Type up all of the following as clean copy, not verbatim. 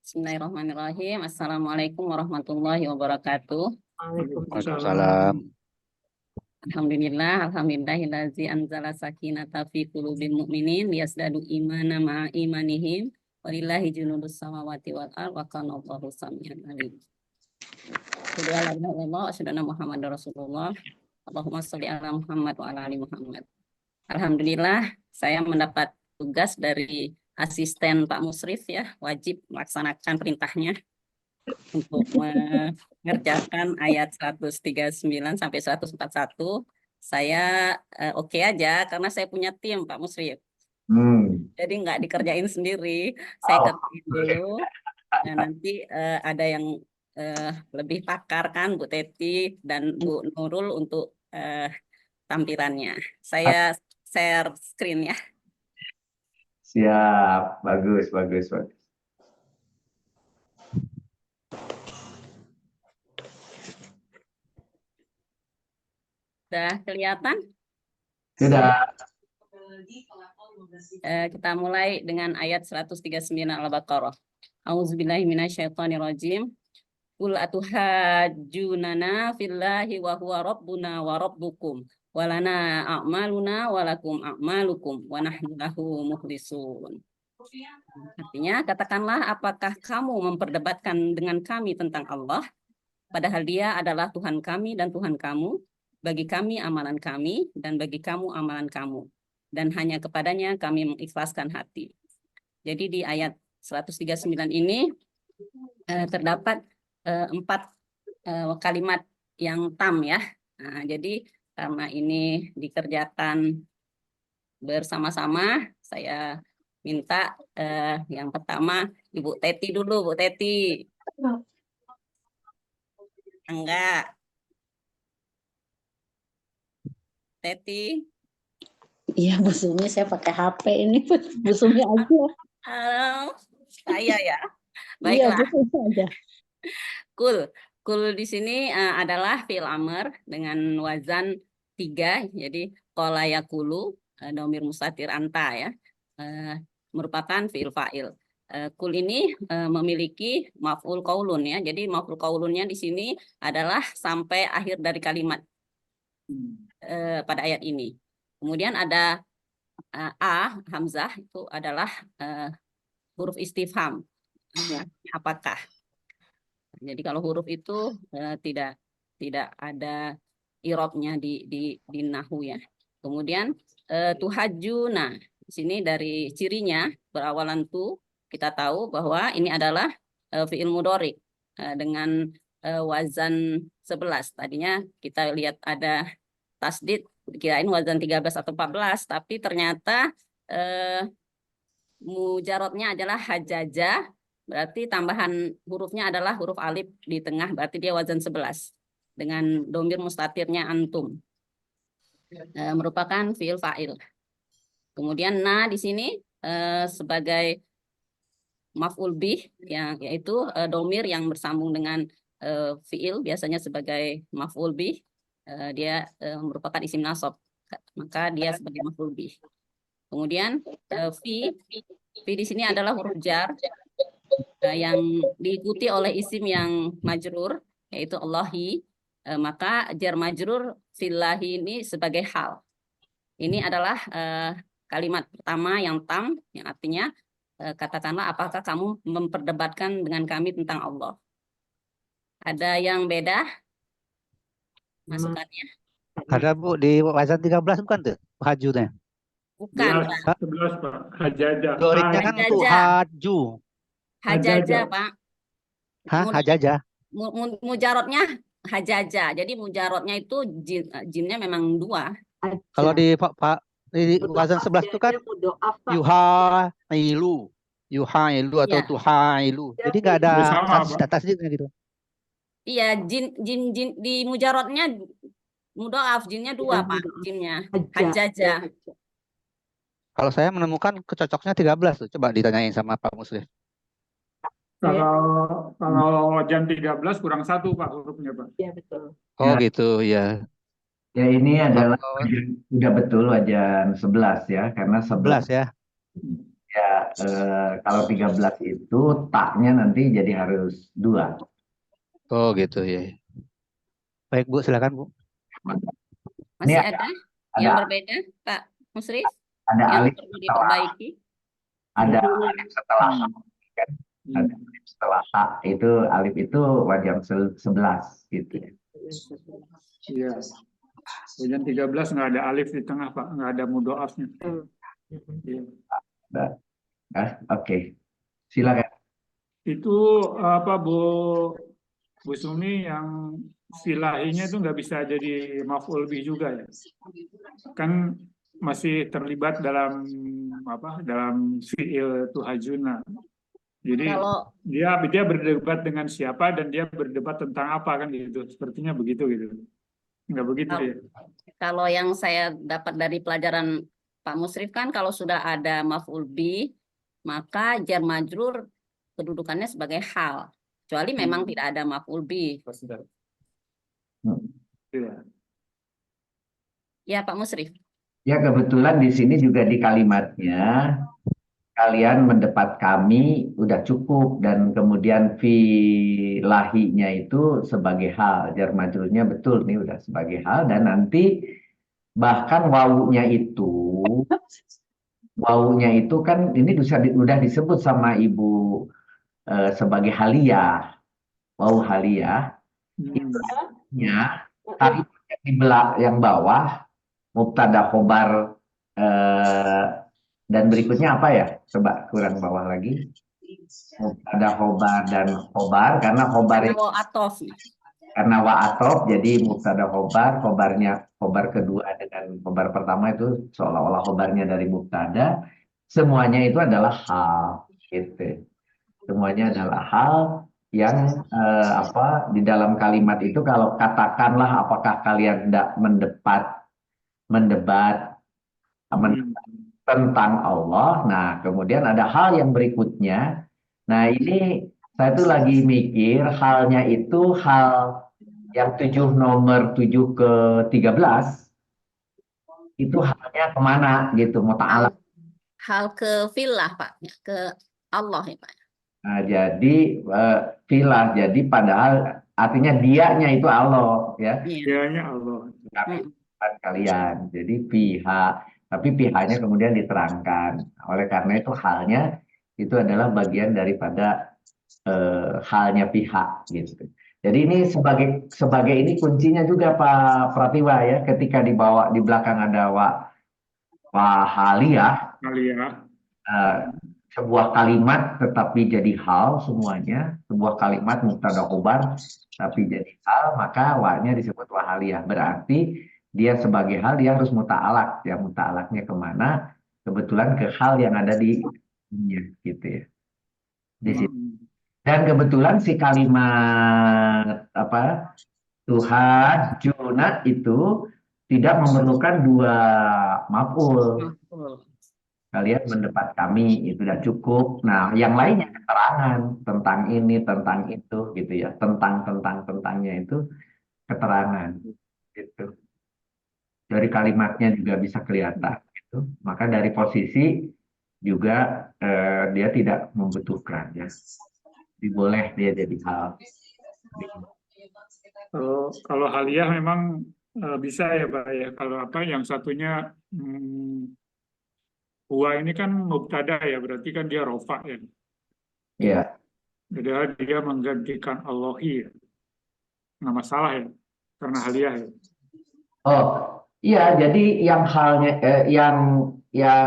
Bismillahirrahmanirrahim. Assalamualaikum warahmatullahi wabarakatuh. Waalaikumsalam. Alhamdulillahillazi anzala sakinata fi qulubil mu'minin liyazdadu imana ma'a imanihim walillahi junudus samawati wal ardh wa kana Allahu samian alim. Asyhadu an la ilaha illallah wa asyhadu anna Muhammadar Rasulullah. Allahumma shalli ala Muhammad wa ala ali Muhammad. Alhamdulillah, saya mendapat tugas dari asisten Pak Musrif ya, wajib melaksanakan perintahnya untuk mengerjakan ayat 139 sampai 141. Saya oke aja karena saya punya tim Pak Musrif. Jadi nggak dikerjain sendiri, saya kerjain dulu. Nah, nanti ada yang lebih pakar kan, Bu Teti dan Bu Nurul untuk tampilannya. Saya share screen ya. Siap, bagus, bagus, bagus. Sudah kelihatan? Sudah. Kita mulai dengan ayat 139 Al-Baqarah. A'udzubillahi minasyaitonirrajim. Qul atuhajjunana fillahi wa huwa rabbuna wa rabbukum walana a'maluna walakum a'malukum wa nahnu lahu mukhlisun. Artinya, katakanlah apakah kamu memperdebatkan dengan kami tentang Allah, padahal Dia adalah Tuhan kami dan Tuhan kamu, bagi kami amalan kami dan bagi kamu amalan kamu, dan hanya kepadanya kami mengikhlaskan hati. Jadi di ayat 139 ini terdapat 4 kalimat yang tam ya. Nah, jadi karena ini dikerjakan bersama-sama, saya minta yang pertama Ibu Teti dulu, Bu Teti. Enggak. Teti. Iya, Bu Sumi, saya pakai HP ini. Bu Sumi aja. Saya ya. Iya, Baiklah. Bu Sumi aja. Kul. Kul di sini adalah fi'il amr dengan wazan 3. Jadi qala yaqulu, dhamir mustatir anta ya. Merupakan fi'il fa'il. Kul ini memiliki maf'ul qaulun ya. Jadi maf'ul qaulunnya di sini adalah sampai akhir dari kalimat pada ayat ini. Kemudian ada hamzah itu adalah huruf istifham. Apakah? Jadi kalau huruf itu tidak ada irobnya di nahwu ya. Kemudian tuhajjuna. Di sini dari cirinya berawalan tu, kita tahu bahwa ini adalah fi'il mudhari dengan wazan 11. Tadinya kita lihat ada tasdid, kirain wazan 13 atau 14, tapi ternyata mujarotnya adalah hajaja, berarti tambahan hurufnya adalah huruf alif di tengah, berarti dia wazan 11 dengan dhamir mustatirnya antum, merupakan fi'il fa'il. Kemudian na di sini sebagai maf'ul bih, yaitu dhamir yang bersambung dengan fi'il, biasanya sebagai maf'ul bih. Dia merupakan isim nasab, maka dia sebagai maf'ul bih. Kemudian fi di sini adalah huruf jar yang diikuti oleh isim yang majrur, yaitu Allahi, maka jar majrur fillahi ini sebagai hal. Ini adalah kalimat pertama yang tam, yang artinya katakanlah apakah kamu memperdebatkan dengan kami tentang Allah. Ada yang beda masukannya? Ada Bu, di wazan 13 bukan tuh hajutnya? Bukan, 11 Pak. Hajaja. Doriknya kan untuk haju. Hajaja, Pak. Hah, hajaja? Mujarotnya hajaja. Jadi mujarotnya itu jinnya memang 2. Kalau di wazan 11 itu kan yuhailu atau Ya. tuhailu. Jadi nggak ada tasdidnya gitu. Iya, jin di mujarotnya mudhaaf, jinnya 2, Pak. Jinnya hajaja. Kalau saya menemukan kecocoknya 13 tuh. Coba ditanyain sama Pak Muslim. Kalau jam 13 kurang 1 Pak hurufnya Pak. Iya, betul. Oh gitu ya. Ya ini adalah udah betul wajan 11 ya, karena 11 ya. Ya, kalau 13 itu taknya nanti jadi harus 2. Oh gitu ya. Baik Bu, silakan Bu. Ini Masih ada yang ada berbeda, Pak Musrif, ada yang alif perlu setelah diperbaiki? ada Itu, alif setelah hmm, kan? Ada hmm. alif setelah ha itu alif itu wajib 11 gitu ya. Iya. Kemudian 13 nggak ada alif di tengah, Pak. Nggak ada mudhoafnya. Iya. Nah, oke. Silakan. Itu apa Bu Sumi yang silahinya itu nggak bisa jadi maf'ul bih juga ya? Kan masih terlibat dalam apa? Dalam fi'il tuhajuna. Jadi Kalau dia berdebat dengan siapa dan dia berdebat tentang apa kan gitu. Sepertinya begitu gitu. Nggak begitu ya? kalau yang saya dapat dari pelajaran Pak Musrif kan kalau sudah ada maf'ul bih, maka jar majrur kedudukannya sebagai hal. Kecuali memang Hmm. tidak ada maf'ul bih. Iya. Ya, Pak Musrif. Ya, kebetulan di sini juga di kalimatnya kalian mendepat kami udah cukup, dan kemudian lahinya itu sebagai hal, jar majrurnya betul nih udah sebagai hal, dan nanti bahkan wawunya itu kan ini udah disebut sama Ibu sebagai haliyah, wawu haliyah. Hmm. Ya, kalimat yang bawah mubtada khobar, eh, dan berikutnya apa ya? Coba kurang bawah lagi. Mubtada khobar dan khobar, karena khobar Karena itu waw atof. karena wa atof, jadi mubtada khobar, khobar kedua dengan khobar pertama itu seolah-olah khobarnya dari mubtada. Semuanya itu adalah hal, gitu. Semuanya adalah hal yang di dalam kalimat itu, kalau katakanlah apakah kalian tidak mendebat Hmm. tentang Allah. Nah, kemudian ada hal yang berikutnya. Nah, ini saya tuh lagi mikir halnya itu hal yang nomor 7 ke 13 itu halnya kemana gitu, mau Hal, ta'ala. hal ke filah, Pak. Ke Allah ya, Pak. Nah, jadi filah, jadi padahal artinya dianya itu Allah ya. Iya. Dianya Allah. Kami Mm. bukan kalian. Jadi pihak, tapi pihaknya kemudian diterangkan. Oleh karena itu halnya itu adalah bagian daripada halnya pihak gitu. Jadi ini sebagai ini kuncinya juga Pak Pratiwa ya, ketika dibawa di belakang ada wahaliyah, Aliyah. eh, sebuah kalimat tetapi jadi hal semuanya, sebuah kalimat mubtada khobar tapi jadi hal, maka wa-nya disebut wahaliyah. Berarti dia sebagai hal dia harus muta'alak, ya muta'alaknya kemana? Kebetulan ke hal yang ada di dunia gitu ya. Di situ. Hmm. Dan kebetulan si kalimat apa Tuhan Juna itu tidak memerlukan dua maf'ul. Maf'ul. Kalian mendebat kami itu sudah cukup. Nah, yang lainnya keterangan tentang ini, tentang itu, gitu ya. Tentangnya itu keterangan, gitu. Dari kalimatnya juga bisa kelihatan, gitu. Maka dari posisi juga dia tidak membutuhkan, ya. Boleh dia jadi hal. Kalau Haliyah memang bisa ya Pak ya. Kalau apa yang satunya huwa ini kan mubtada ya, berarti kan dia rofa ya. Ya. Padahal dia menggantikan Allahi ya. Nggak masalah ya, karena Haliyah ya. Oh, iya. Jadi yang halnya yang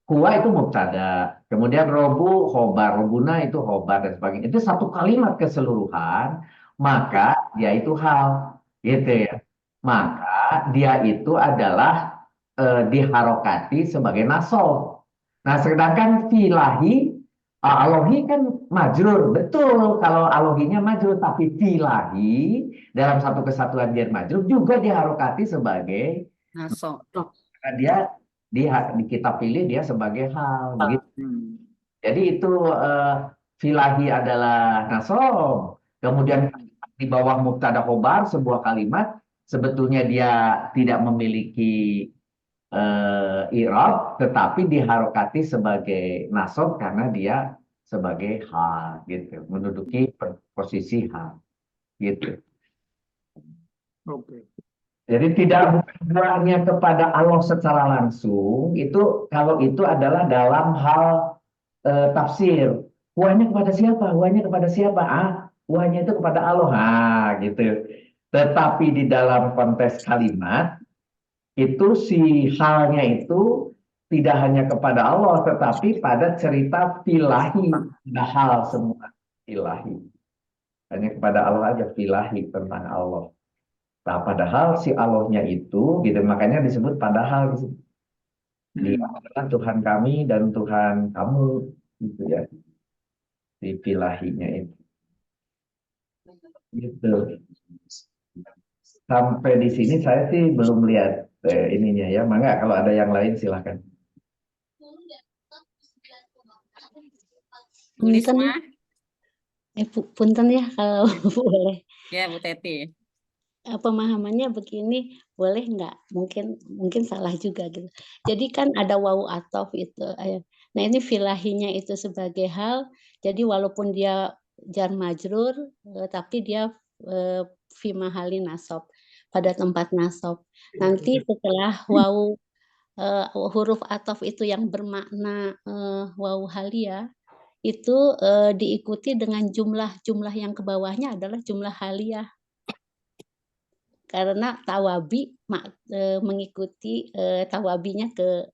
huwa itu mubtada, kemudian robu khobar, robuna itu khobar dan sebagainya. Itu satu kalimat keseluruhan, maka dia itu hal, gitu ya. Maka dia itu adalah diharokati sebagai nasab. Nah, sedangkan filahi, alohi kan majrur, betul. Kalau alohinya majrur, tapi filahi dalam satu kesatuan jar majrur juga diharokati sebagai, Naso. karena kita pilih dia sebagai hal begitu. Hmm. Jadi itu filahi adalah nasob. Kemudian di bawah mubtada khobar sebuah kalimat sebetulnya dia tidak memiliki i'rab, tetapi diharokati sebagai nasab karena dia sebagai hal gitu, menduduki posisi hal gitu. Oke. Jadi tidak bukan hanya kepada Allah secara langsung, itu kalau itu adalah dalam hal tafsir. Huanya kepada siapa? Huanya kepada siapa? Huanya itu kepada Allah. Gitu. Tetapi di dalam konteks kalimat, itu si halnya itu tidak hanya kepada Allah, tetapi pada cerita filahi. Ada hal semua filahi. Hanya kepada Allah aja filahi tentang Allah. Nah, padahal si Allahnya itu, gitu, makanya disebut padahal gitu. Dia adalah Tuhan kami dan Tuhan kamu, gitu ya, di filahinya itu. Gitu. Sampai di sini saya sih belum lihat ininya ya, mangga kalau ada yang lain silahkan. Bu Risma, Punten ya kalau boleh. ya Bu Teti. Pemahamannya begini, boleh nggak? Mungkin salah juga gitu. Jadi kan ada wawu athof itu. Nah ini filahinya itu sebagai hal. Jadi walaupun dia jar majrur, tapi dia fi mahali nasab, pada tempat nasab. Nanti setelah wawu huruf athof itu yang bermakna wawu halia, itu diikuti dengan jumlah yang ke bawahnya adalah jumlah haliyah. Karena tawabi mengikuti tawabinya ke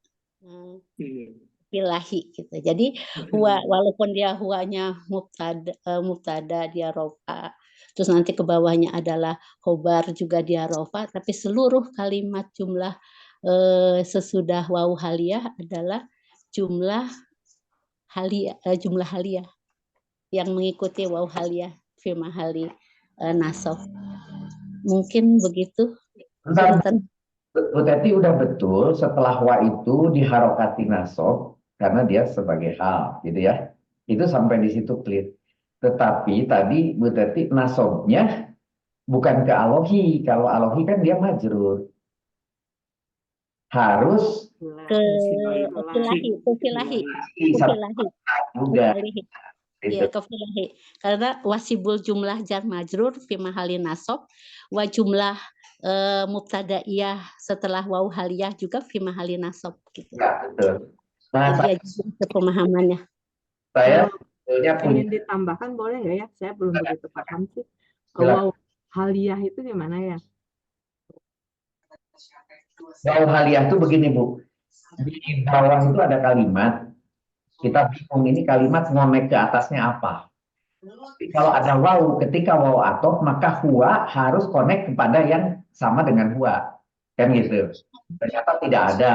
filahi gitu. Jadi walaupun dia huanya mubtada dia rofa, terus nanti ke bawahnya adalah khobar juga dia rofa, tapi seluruh kalimat jumlah sesudah wawu haliyah adalah jumlah haliyah yang mengikuti wawu haliyah fi mahali nasab. Mungkin begitu. Bu Teti udah betul, setelah wa itu diharokati nasab karena dia sebagai hal, gitu ya. Itu sampai di situ clear. Tetapi tadi Bu Teti nasabnya bukan ke alohi. Kalau alohi kan dia majrur. Harus ke filahi juga. Ya, ke filahi. Karena wasibul jumlah jar majrur fi mahali nasab wa jumlah mubtadaiyah setelah wawu haliyah juga fi mahali nasab gitu. Ya, betul. Nah, jadi itu pemahamannya. Saya ingin ditambahkan boleh nggak ya? Saya belum begitu paham sih. Wawu haliyah itu gimana ya? Wawu haliyah itu begini Bu. Di bawah itu ada kalimat. Kita bingung ini kalimat ngomek ke atasnya apa. Kalau ada wawu, ketika wawu athof, maka huwa harus connect kepada yang sama dengan huwa. Kan gitu. Ternyata tidak ada.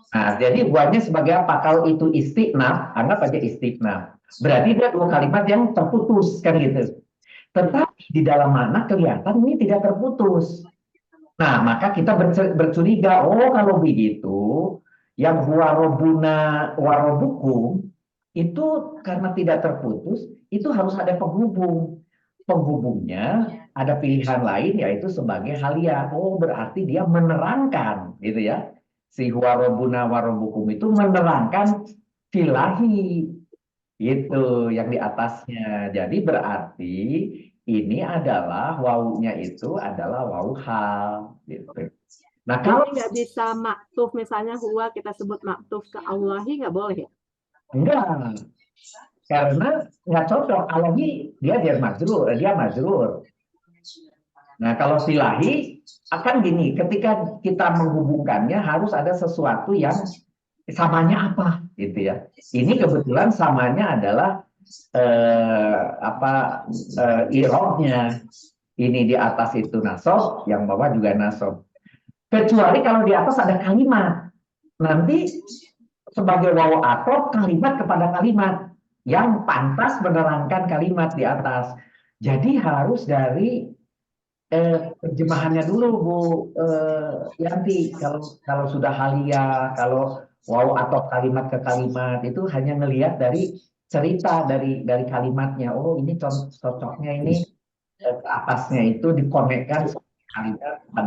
Nah, jadi huwanya sebagai apa? Kalau itu istiqnaf, anggap aja istiqnaf. Berarti dia dua kalimat yang terputus, kan gitu. Tetapi di dalam makna kelihatan ini tidak terputus. Nah, maka kita bercuriga, oh kalau begitu, yang huwa robbuna wa rabbukum, itu karena tidak terputus, itu harus ada penghubung. Penghubungnya ada pilihan lain yaitu sebagai haliyah. Oh, berarti dia menerangkan gitu ya. Si huwa rabbuna wa rabbukum itu menerangkan filahi. Itu yang di atasnya. Jadi berarti ini adalah wawunya itu adalah wawu hal gitu. Nah, kalau nggak bisa maktuf misalnya huwa kita sebut maktuf ke Allahi nggak boleh ya? Enggak, karena nggak cocok. Alahi dia majrur. Nah kalau filahi akan gini, ketika kita menghubungkannya harus ada sesuatu yang samanya apa, gitu ya. Ini kebetulan samanya adalah i'rabnya. Ini di atas itu nasab, yang bawah juga nasab. Kecuali kalau di atas ada kalimat, nanti sebagai wawu athof kalimat kepada kalimat yang pantas menerangkan kalimat di atas. Jadi harus dari terjemahannya dulu Bu Yanti. Kalau sudah halia, kalau wawu athof kalimat ke kalimat itu hanya ngelihat dari cerita dari kalimatnya. Oh ini cocoknya ini ke atasnya itu dikonekkan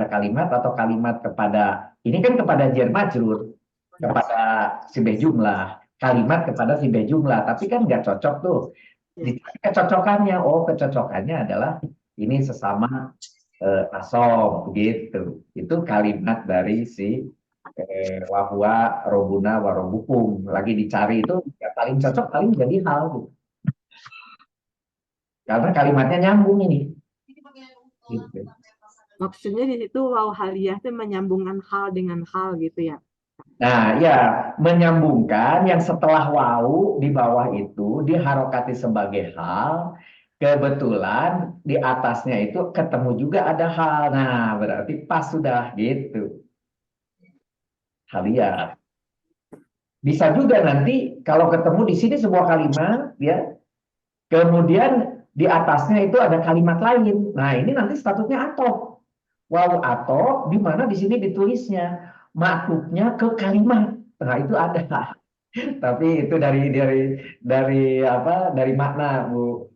kalimat atau kalimat kepada, ini kan kepada jar majrur, kepada sibeh jumlah, kalimat kepada sibeh jumlah, tapi kan nggak cocok tuh. Dicari kecocokannya, oh kecocokannya adalah ini sesama asob gitu. Itu kalimat dari si wahwa robuna warobukum. Lagi dicari itu ya paling cocok paling jadi hal gitu. Karena kalimatnya nyambung ini. Gitu. Maksudnya di situ waw haliyah itu menyambungkan hal dengan hal gitu ya. Nah, ya menyambungkan yang setelah wau di bawah itu diharokati sebagai hal, kebetulan di atasnya itu ketemu juga ada hal. Nah, berarti pas sudah gitu. Haliyah. Bisa juga nanti kalau ketemu di sini sebuah kalimat, ya, kemudian di atasnya itu ada kalimat lain. Nah, ini nanti statusnya atof. Waw atof, di mana di sini ditulisnya maktubnya ke kalimat. Nah, itu ada. Tapi itu dari apa? Dari makna, Bu.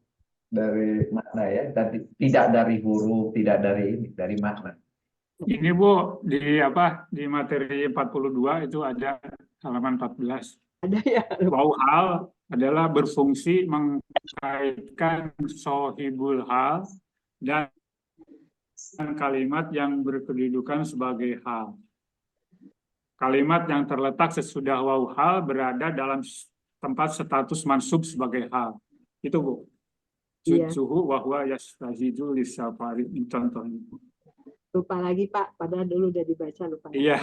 Dari makna ya. Tidak dari huruf, tidak dari makna. Ini Bu, di apa di materi 42 itu ada halaman 14. Ada ya. Waw hal adalah berfungsi mengkaitkan sohibul hal dan kalimat yang berkedudukan sebagai hal. Kalimat yang terletak sesudah waw hal berada dalam tempat status mansub sebagai hal. Itu Bu. Iya. Suhu wahwa yastahidu lisafari, contohnya. Lupa lagi Pak, padahal dulu udah dibaca lupa. Iya.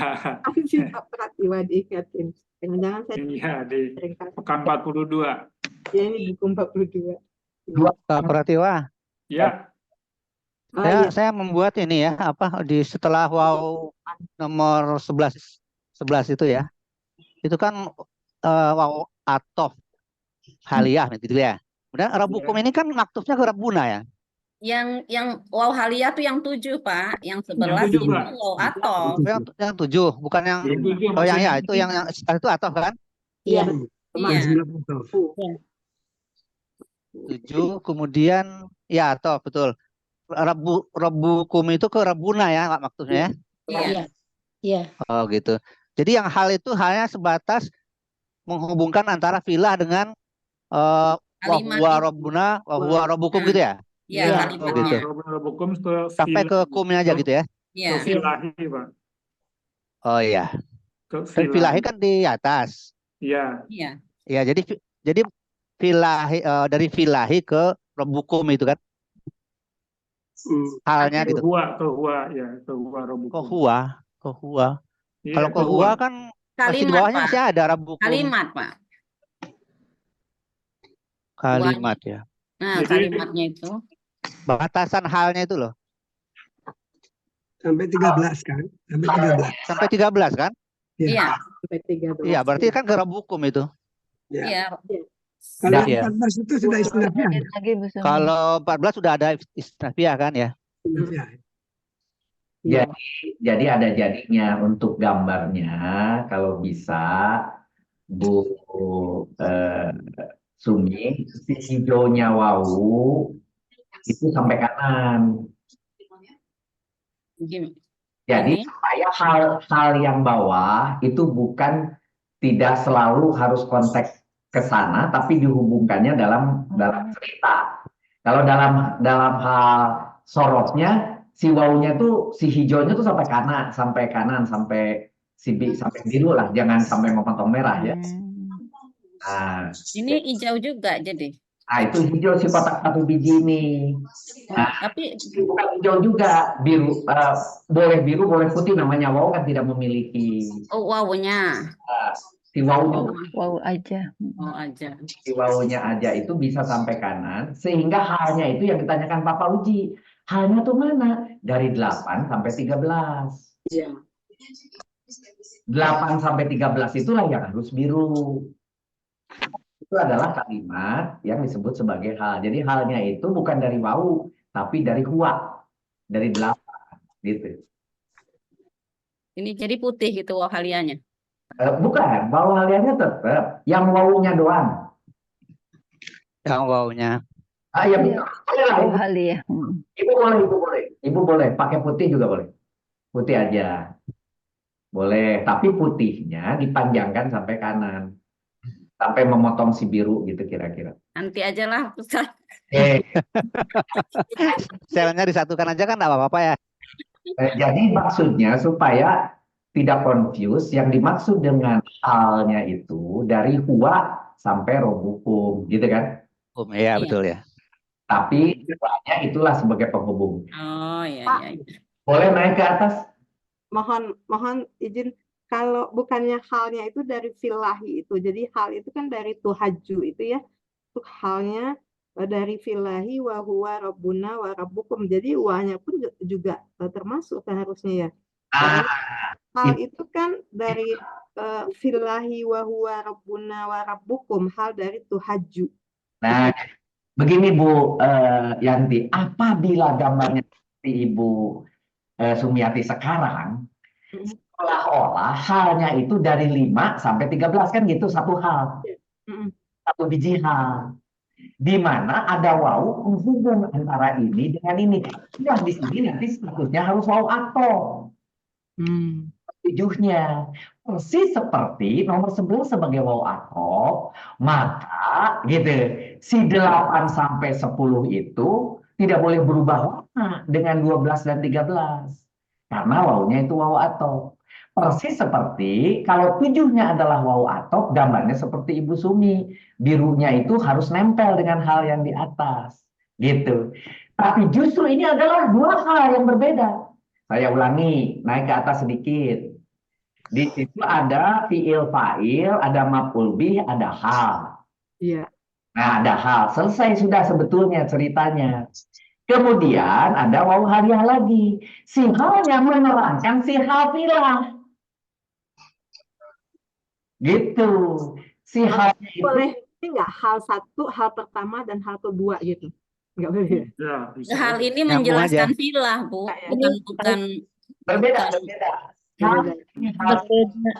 Si Pak Pratiwa diingatin. Jangan-jangan saya Iya di sering kasih. pekan 42. Ya ini buku 42. Pak Pratiwa, Ya, Oh, iya. saya membuat ini ya, apa di setelah waw nomor 11 itu ya. Itu kan waw atof haliyah gitu ya. Kemudian rabukum ini kan maktubnya ke rabuna ya. Yang waw haliyah tuh yang 7, Pak. Yang 11 7, itu Pak. waw atof. Yang 7, bukan yang Yang 7 oh yang ya maksudnya. itu yang setelah itu atof kan? Iya. Iya. 7 kemudian ya atof betul. Rabukum itu ke rabuna ya maksudnya ya. Iya. Iya. Iya. Oh gitu. Jadi yang hal itu hanya sebatas menghubungkan antara filah dengan Kalimat wahwa itu. rabbuna wahwa rabbukum gitu ya. Iya, Iya. kalimatnya. Robokum ke Sampai ke kumnya aja gitu ya. Iya. ke filahi, Pak. Oh iya. Ke Dan filahi kan di atas. Iya. Iya. Ya jadi filahi dari filahi ke rabbukum itu kan halnya gitu. Ke huwa ya, ke huwa robokum. Kohua. Iya, Kalau ke kohua kan masih di Kalimat, bawahnya Pak. masih ada rabbukum. Kalimat, Pak. Kalimat ya. Nah, Jadi- kalimatnya itu. Batasan halnya itu loh. Sampai 13 kan? Sampai 13. Sampai 13 kan? Iya. Sampai 13. Iya, berarti kan ke rabbukum itu. Ya. Iya. Kalau Iya. 14 itu sudah istilahnya. Kalau 14 sudah ada istilah kan ya. Iya. Jadi ada jadinya untuk gambarnya, kalau bisa Bu Sumi, si hijaunya wau itu sampai kanan. Gini. Jadi Ini. supaya hal yang bawah itu bukan tidak selalu harus konteks ke sana, tapi dihubungkannya dalam cerita. Kalau dalam hal sorotnya, si waunya tuh si hijaunya tuh sampai kanan, sampai sampai biru lah, jangan sampai memotong merah ya. Nah, Ini hijau juga jadi. itu hijau si kotak 1 biji ini. Oh, tapi Bukan hijau juga, biru, boleh biru, boleh putih, namanya wau kan tidak memiliki wawunya. si waunya. Wow aja. Oh, aja. Si wawunya aja itu bisa sampai kanan, sehingga halnya itu yang ditanyakan Papa Uji. Halnya tuh mana? Dari 8 sampai 13. Iya. 8 sampai 13 itulah yang harus biru. Itu adalah kalimat yang disebut sebagai hal. Jadi halnya itu bukan dari wawu, tapi dari huwa. Dari 8. Gitu. Ini jadi putih gitu waw haliyahnya. Bukan, wawu haliannya tetap. Yang wawunya doang. Yang wawunya. Yang boleh lah, haliyah. Ibu boleh. Ibu boleh pakai putih juga boleh. Putih aja. Boleh, tapi putihnya dipanjangkan sampai kanan. Sampai memotong si biru gitu kira-kira. Nanti aja lah Ustaz. Selnya disatukan aja kan nggak apa-apa ya. Jadi maksudnya supaya tidak confuse, yang dimaksud dengan halnya itu dari huwa sampai robukum, gitu kan? Iya Iya. betul ya. Tapi huwanya itulah sebagai penghubung. Oh iya Pak. iya. Iya. Boleh naik ke atas? Mohon izin, kalau bukannya halnya itu dari filahi itu, jadi hal itu kan dari tuhaju itu ya, untuk halnya dari filahi wa huwa rabbuna wa rabbukum, jadi wanya pun juga termasuk seharusnya ya. Ah, Hal itu kan dari filahi wa huwa rabbuna wa rabbukum, hal dari tuhaju. nah, begini Bu Yanti, apabila gambarnya seperti Ibu Sumiati sekarang, seolah-olah halnya itu dari 5 sampai 13 kan gitu, satu hal, satu biji hal. Di mana ada wau penghubung antara ini dengan ini. Nah, di sini nanti statusnya harus wau atau tujuhnya. Persis seperti nomor 11 sebagai wau atau, maka gitu, si 8 sampai 10 itu tidak boleh berubah warna dengan 12 dan 13. Karena waunya itu wau atau. Persis seperti kalau tujuhnya adalah wau atau, gambarnya seperti Ibu Sumi. Birunya itu harus nempel dengan hal yang di atas. Gitu. Tapi justru ini adalah dua hal yang berbeda. Saya ulangi, naik ke atas sedikit. Di situ ada fiil fa'il, ada maf'ul bih, ada hal. Iya. Nah, ada hal. Selesai sudah sebetulnya ceritanya. Kemudian ada wawu haliah lagi. Si halnya menerangkan si hal filah. Gitu. Si halnya itu Boleh ini nggak hal satu, hal pertama dan hal kedua gitu? Nggak boleh. Ya, bisa. Hal ini Nyambung menjelaskan filah, Bu. Bukan berbeda. Kalau Berbeda. ini hal, Berbeda.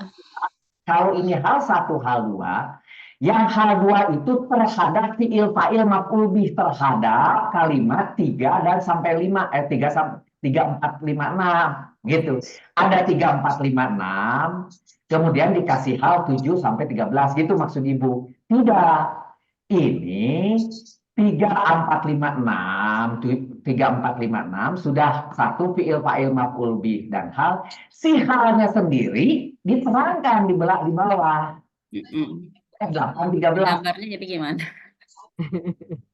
kalau ini hal satu, hal dua, yang hal dua itu terhadap fiil fa'il maf'ul bih, terhadap kalimat 3 dan sampai 5, 3 sampai 3 4 5 6 gitu. Ada 3 4 5 6, kemudian dikasih hal 7 sampai 13 gitu maksud Ibu. Tidak. Ini 3 4 5 6, 3 4 5 6 sudah satu fiil fa'il maf'ul bih dan hal. Si halnya sendiri diterangkan di bawah. 8 13. gambarnya jadi gimana?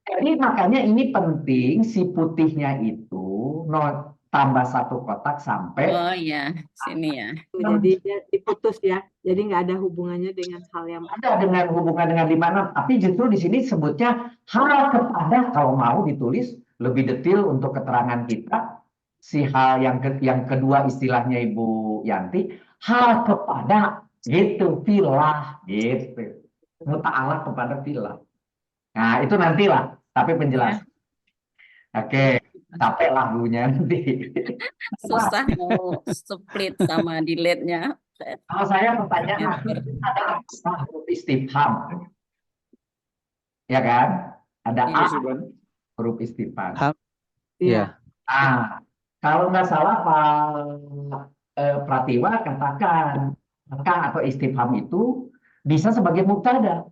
Jadi makanya ini penting si putihnya itu tambah satu kotak sampai Oh iya, sini ya. Jadi dia diputus ya. Jadi nggak ada hubungannya dengan hal yang ada dengan hubungan dengan 5 6, tapi justru di sini sebutnya hal kepada, kalau mau ditulis lebih detail untuk keterangan kita, si hal yang kedua istilahnya Ibu Yanti, hal kepada gitu, filah gitu. Muta'alaq kepada filah. Nah, itu nantilah, tapi penjelasan. Oke, capek lagunya nanti. Susah mau split sama delete-nya. Kalau saya pertanyaan, ada huruf istifham, ya kan? Ada Iya. A, huruf istifham. Iya. Ah, kalau nggak salah Pak Pratiwa katakan maka atau istifham itu bisa sebagai mubtada.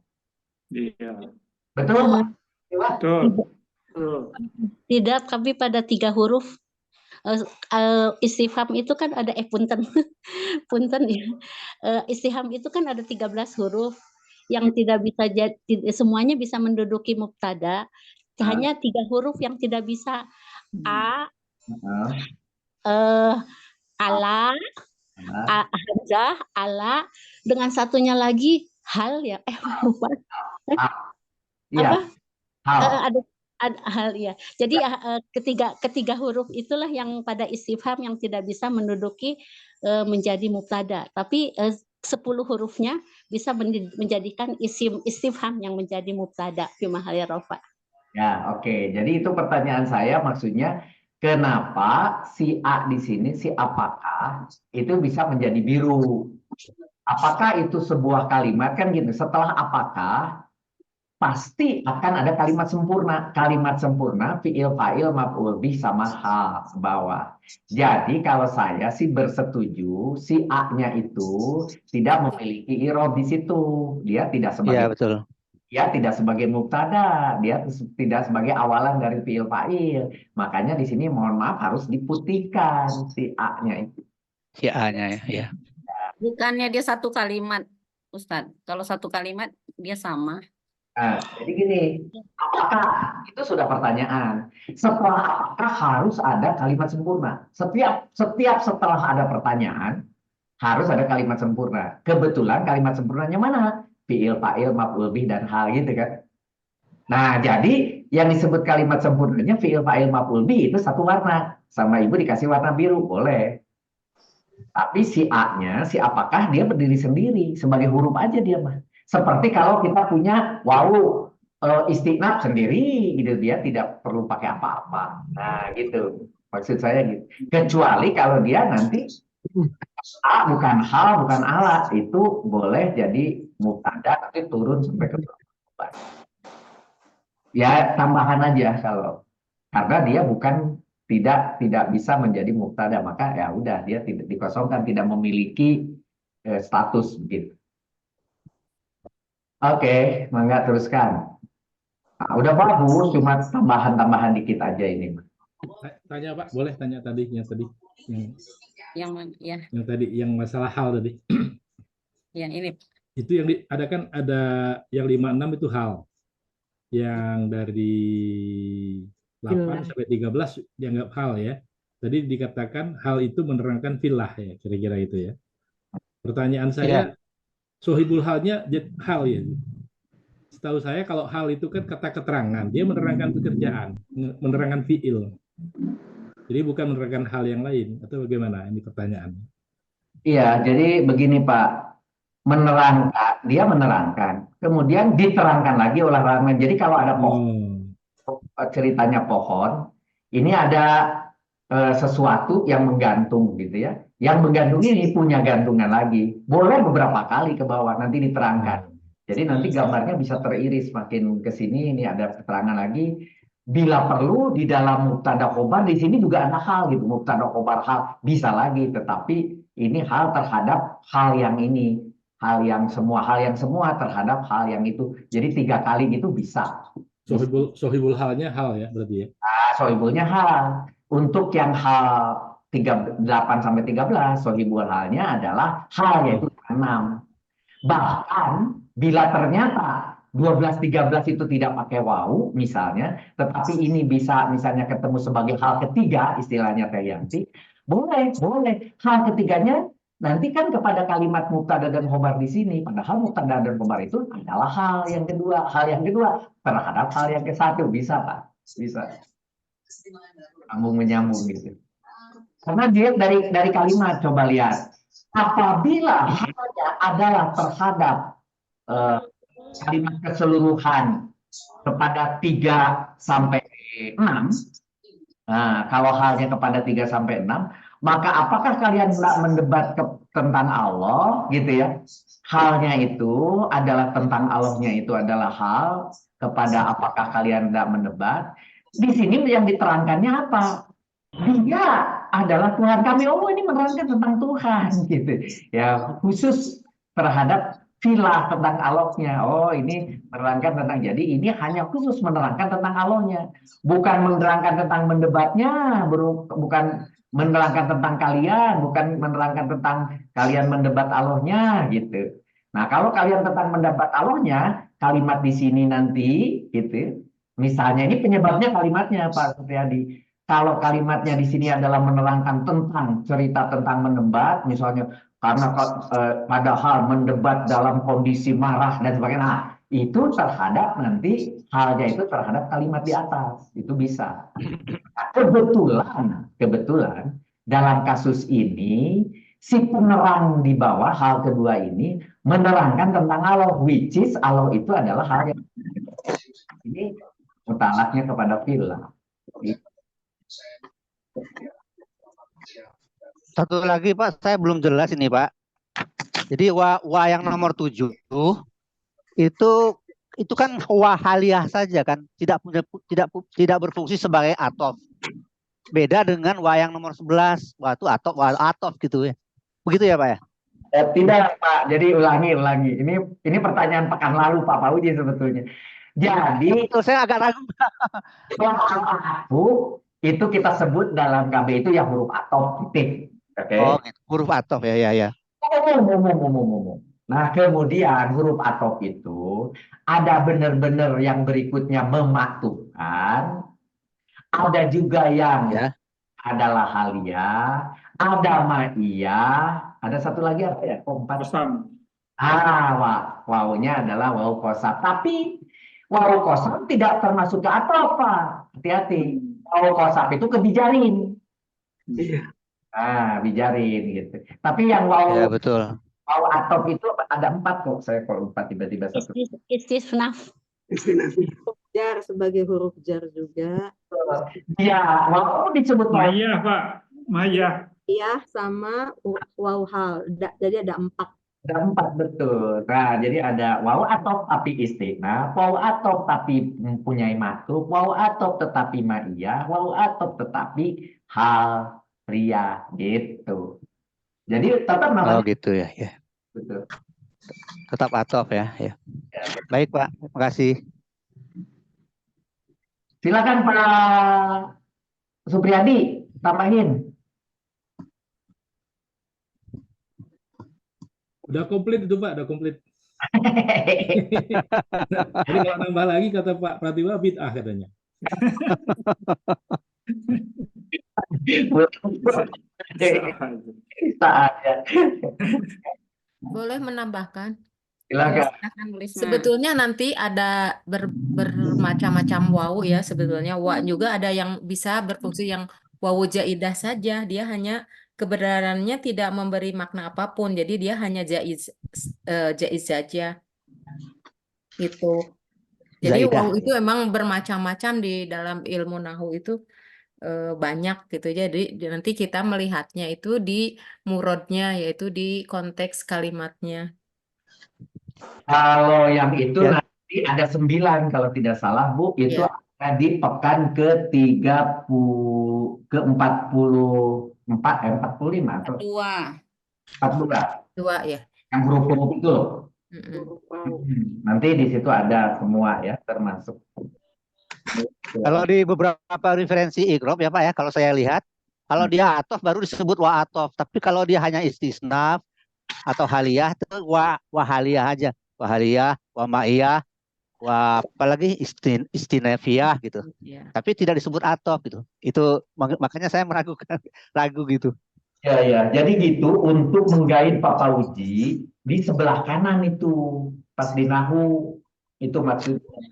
Iya. Betul, Pak? Betul. Betul. Tidak, tapi pada 3 huruf. Istifham itu kan ada punten. Punten ya. Istifham itu kan ada 13 huruf yang tidak bisa semuanya bisa menduduki mubtada. Hanya 3 huruf yang tidak bisa. A, ala, hamzah, ala, dengan satunya lagi hal ya. Lupa. Iya. Apa? Ada hal ya. Jadi ketiga huruf itulah yang pada istifham yang tidak bisa menduduki menjadi mubtada. Tapi 10 hurufnya bisa menjadikan isim istifham yang menjadi mubtada fi mahalli rafa. Ya, oke. Jadi itu pertanyaan saya, maksudnya kenapa si A di sini, si apakah itu bisa menjadi biru? Apakah itu sebuah kalimat kan gitu? Setelah apakah pasti akan ada kalimat sempurna. Kalimat sempurna, fiil, fa'il, maf'ul bih sama hal bawah. Jadi kalau saya sih bersetuju si A-nya itu tidak memiliki i'rab di situ. Dia tidak Iya, sebagai betul. mubtada, dia tidak sebagai awalan dari fiil fa'il. Makanya di sini mohon maaf harus diputihkan si A-nya itu. Si A-nya ya. Bukannya dia satu kalimat, Ustadz. Kalau satu kalimat dia sama. Nah, jadi gini, apakah itu sudah pertanyaan? Setelah apakah harus ada kalimat sempurna? Setiap setelah ada pertanyaan harus ada kalimat sempurna. Kebetulan kalimat sempurnanya mana? Fiil, fa'il, maf'ul bih dan hal gitu kan. Nah, jadi yang disebut kalimat sempurnanya fiil, fa'il, maf'ul bih itu satu warna. Sama ibu dikasih warna biru, boleh. Tapi si A-nya, si apakah dia berdiri sendiri sebagai huruf aja dia mah. Seperti kalau kita punya wawu istinaf sendiri, gitu dia tidak perlu pakai apa-apa. Nah, gitu. Maksud saya gitu. Kecuali kalau dia nanti A bukan hal, bukan alat, itu boleh jadi mubtada tapi turun sampai ke bawah. Ya tambahan aja kalau karena dia bukan tidak bisa menjadi mubtada, maka ya udah dia tidak dikosongkan, tidak memiliki status begitu. Oke, mangga teruskan. Nah, udah bagus, cuma tambahan-tambahan dikit aja ini. Tanya Pak, boleh tanya tadi yang Ya, yang masalah hal tadi. ya ini. Itu yang ada kan ada yang 56 itu hal. Yang dari 8 sampai 13 dianggap hal ya. Tadi dikatakan hal itu menerangkan filah ya, kira-kira itu ya. Pertanyaan saya, sohibul halnya hal ya. Setahu saya kalau hal itu kan kata keterangan, dia menerangkan pekerjaan, menerangkan fiil. Jadi bukan menerangkan hal yang lain, atau bagaimana? Ini pertanyaan. Iya, jadi begini Pak, dia menerangkan, kemudian diterangkan lagi oleh orang lain. Jadi kalau ada ceritanya pohon, ini ada sesuatu yang menggantung gitu ya. Yang menggantung ini punya gantungan lagi. Boleh beberapa kali ke bawah, nanti diterangkan. Jadi nanti gambarnya bisa teriris makin ke sini, ini ada keterangan lagi. Bila perlu di dalam mubtada khobar di sini juga ada hal gitu, mubtada khobar hal bisa lagi, tetapi ini hal terhadap hal yang ini, hal yang semua terhadap hal yang itu. Jadi 3 kali gitu bisa. Sohibul halnya hal ya berarti ya. Nah, sohibulnya hal. Untuk yang hal 8 sampai 13, sohibul halnya adalah hal yaitu 6. Bahkan bila ternyata 12 13 itu tidak pakai wawu misalnya, tetapi ini bisa misalnya ketemu sebagai hal ketiga istilahnya Teh Yanti, boleh. Hal ketiganya nanti kan kepada kalimat mubtada dan khobar di sini, padahal mubtada dan khobar itu adalah hal yang kedua terhadap hal yang ke-1 bisa Pak, bisa. Menyambung gitu. Karena dia dari kalimat coba lihat, apabila halnya adalah terhadap kalimat keseluruhan kepada 3 sampai 6, nah, kalau halnya kepada 3 sampai 6, maka apakah kalian mendebat tentang Allah gitu ya? Halnya itu adalah tentang Allahnya itu adalah hal, kepada apakah kalian tidak mendebat? Di sini yang diterangkannya apa? Dia adalah Tuhan kami. Oh, ini menerangkan tentang Tuhan gitu. Ya, khusus terhadap filah tentang Allahnya. Oh, ini menerangkan tentang, jadi ini hanya khusus menerangkan tentang Allahnya. Bukan menerangkan tentang mendebatnya, bukan menerangkan tentang kalian, bukan menerangkan tentang kalian mendebat Allahnya gitu. Nah, kalau kalian tentang mendebat Allahnya, kalimat di sini nanti gitu. Misalnya ini penyebabnya kalimatnya Pak Supriyadi. Kalau kalimatnya di sini adalah menerangkan tentang cerita tentang mendebat, misalnya karena padahal mendebat dalam kondisi marah dan sebagainya, nah, itu terhadap nanti halnya itu terhadap kalimat di atas, itu bisa. Kebetulan dalam kasus ini si penerang di bawah hal kedua ini menerangkan tentang Allah, which is Allah itu adalah hal yang ini mutalaknya kepada filah. Satu lagi Pak, saya belum jelas ini Pak. Jadi wa yang nomor 7 itu itu kan wahaliyah saja kan, tidak berfungsi sebagai atof. Beda dengan wa yang nomor 11, wa itu atof gitu ya. Begitu ya Pak ya? Tidak Pak, jadi ulangi. Ini pertanyaan pekan lalu Pak Fauzi sebetulnya. Jadi Betul, saya agak ragu. al-atfu itu kita sebut dalam KB itu ya huruf atof titik. Oke. Oh, gitu. Huruf atof ya. Umum. Nah, kemudian huruf atof itu ada benar-benar yang berikutnya memaktukan, ada juga yang Ya. adalah haliyah, ada ma'iyah, ada satu lagi apa ya? Keempat. Kosam. Wawunya adalah wawu kosam. Tapi wawu kosam tidak termasuk ke atof, Pak. Hati-hati. Wawu kosam itu ke bijarin. Iya. Bijarin gitu. Tapi yang Ya, wawu betul. atof itu ada 4 kok. Saya kalau lupa tiba-tiba satu. Istisnaf. Destinasi. Jar sebagai huruf jar juga. Ya, wawu disebut wawu. Maya, Pak. Maya. Iya, sama waw hal. Jadi ada 4. Ada 4 betul. Nah, jadi ada wawu atof tapi istinaf, wawu atof tapi mempunyai maktub, wawu atof tetapi ma'iyah, wawu atof tetapi hal ria gitu. Jadi tetap Oh, namanya gitu ya. betul. Tetap atof ya. Baik Pak, terima kasih. Silakan Pak Supriyadi tambahin. Udah komplit itu Pak, udah komplit. Jadi kalau nambah lagi kata Pak Pratiwa bid'ah katanya. Boleh menambahkan? Silakan. Silakan Bu Risma. Sebetulnya nanti ada bermacam-macam wawu ya. Sebetulnya wa juga ada yang bisa berfungsi yang wawu jaidah saja. Dia hanya kebenarannya tidak memberi makna apapun. Jadi dia hanya jaiz saja. Gitu. Jadi Zaidah. wawu itu emang bermacam-macam di dalam ilmu nahu itu banyak gitu. Jadi nanti kita melihatnya itu di murodnya, yaitu di konteks kalimatnya. Kalau yang itu Ya. nanti ada 9 kalau tidak salah Bu, itu Ya. ada di pekan ke-44 45 atau 42 Dua ya. yang huruf-huruf itu loh. Huruf waw. Nanti di situ ada semua ya termasuk. Kalau di beberapa referensi ikrob ya Pak ya, kalau saya lihat, kalau dia atof baru disebut wa atof. Tapi kalau dia hanya istisnaf atau haliyah, itu wa haliyah aja. Wa haliyah, wa ma'iyah, wa apalagi istinafiyah gitu. Ya. Tapi tidak disebut atof gitu. Itu makanya saya ragu gitu. Ya. Jadi gitu untuk menggait Pak Fauzi di sebelah kanan itu pas di nahu itu maksudnya.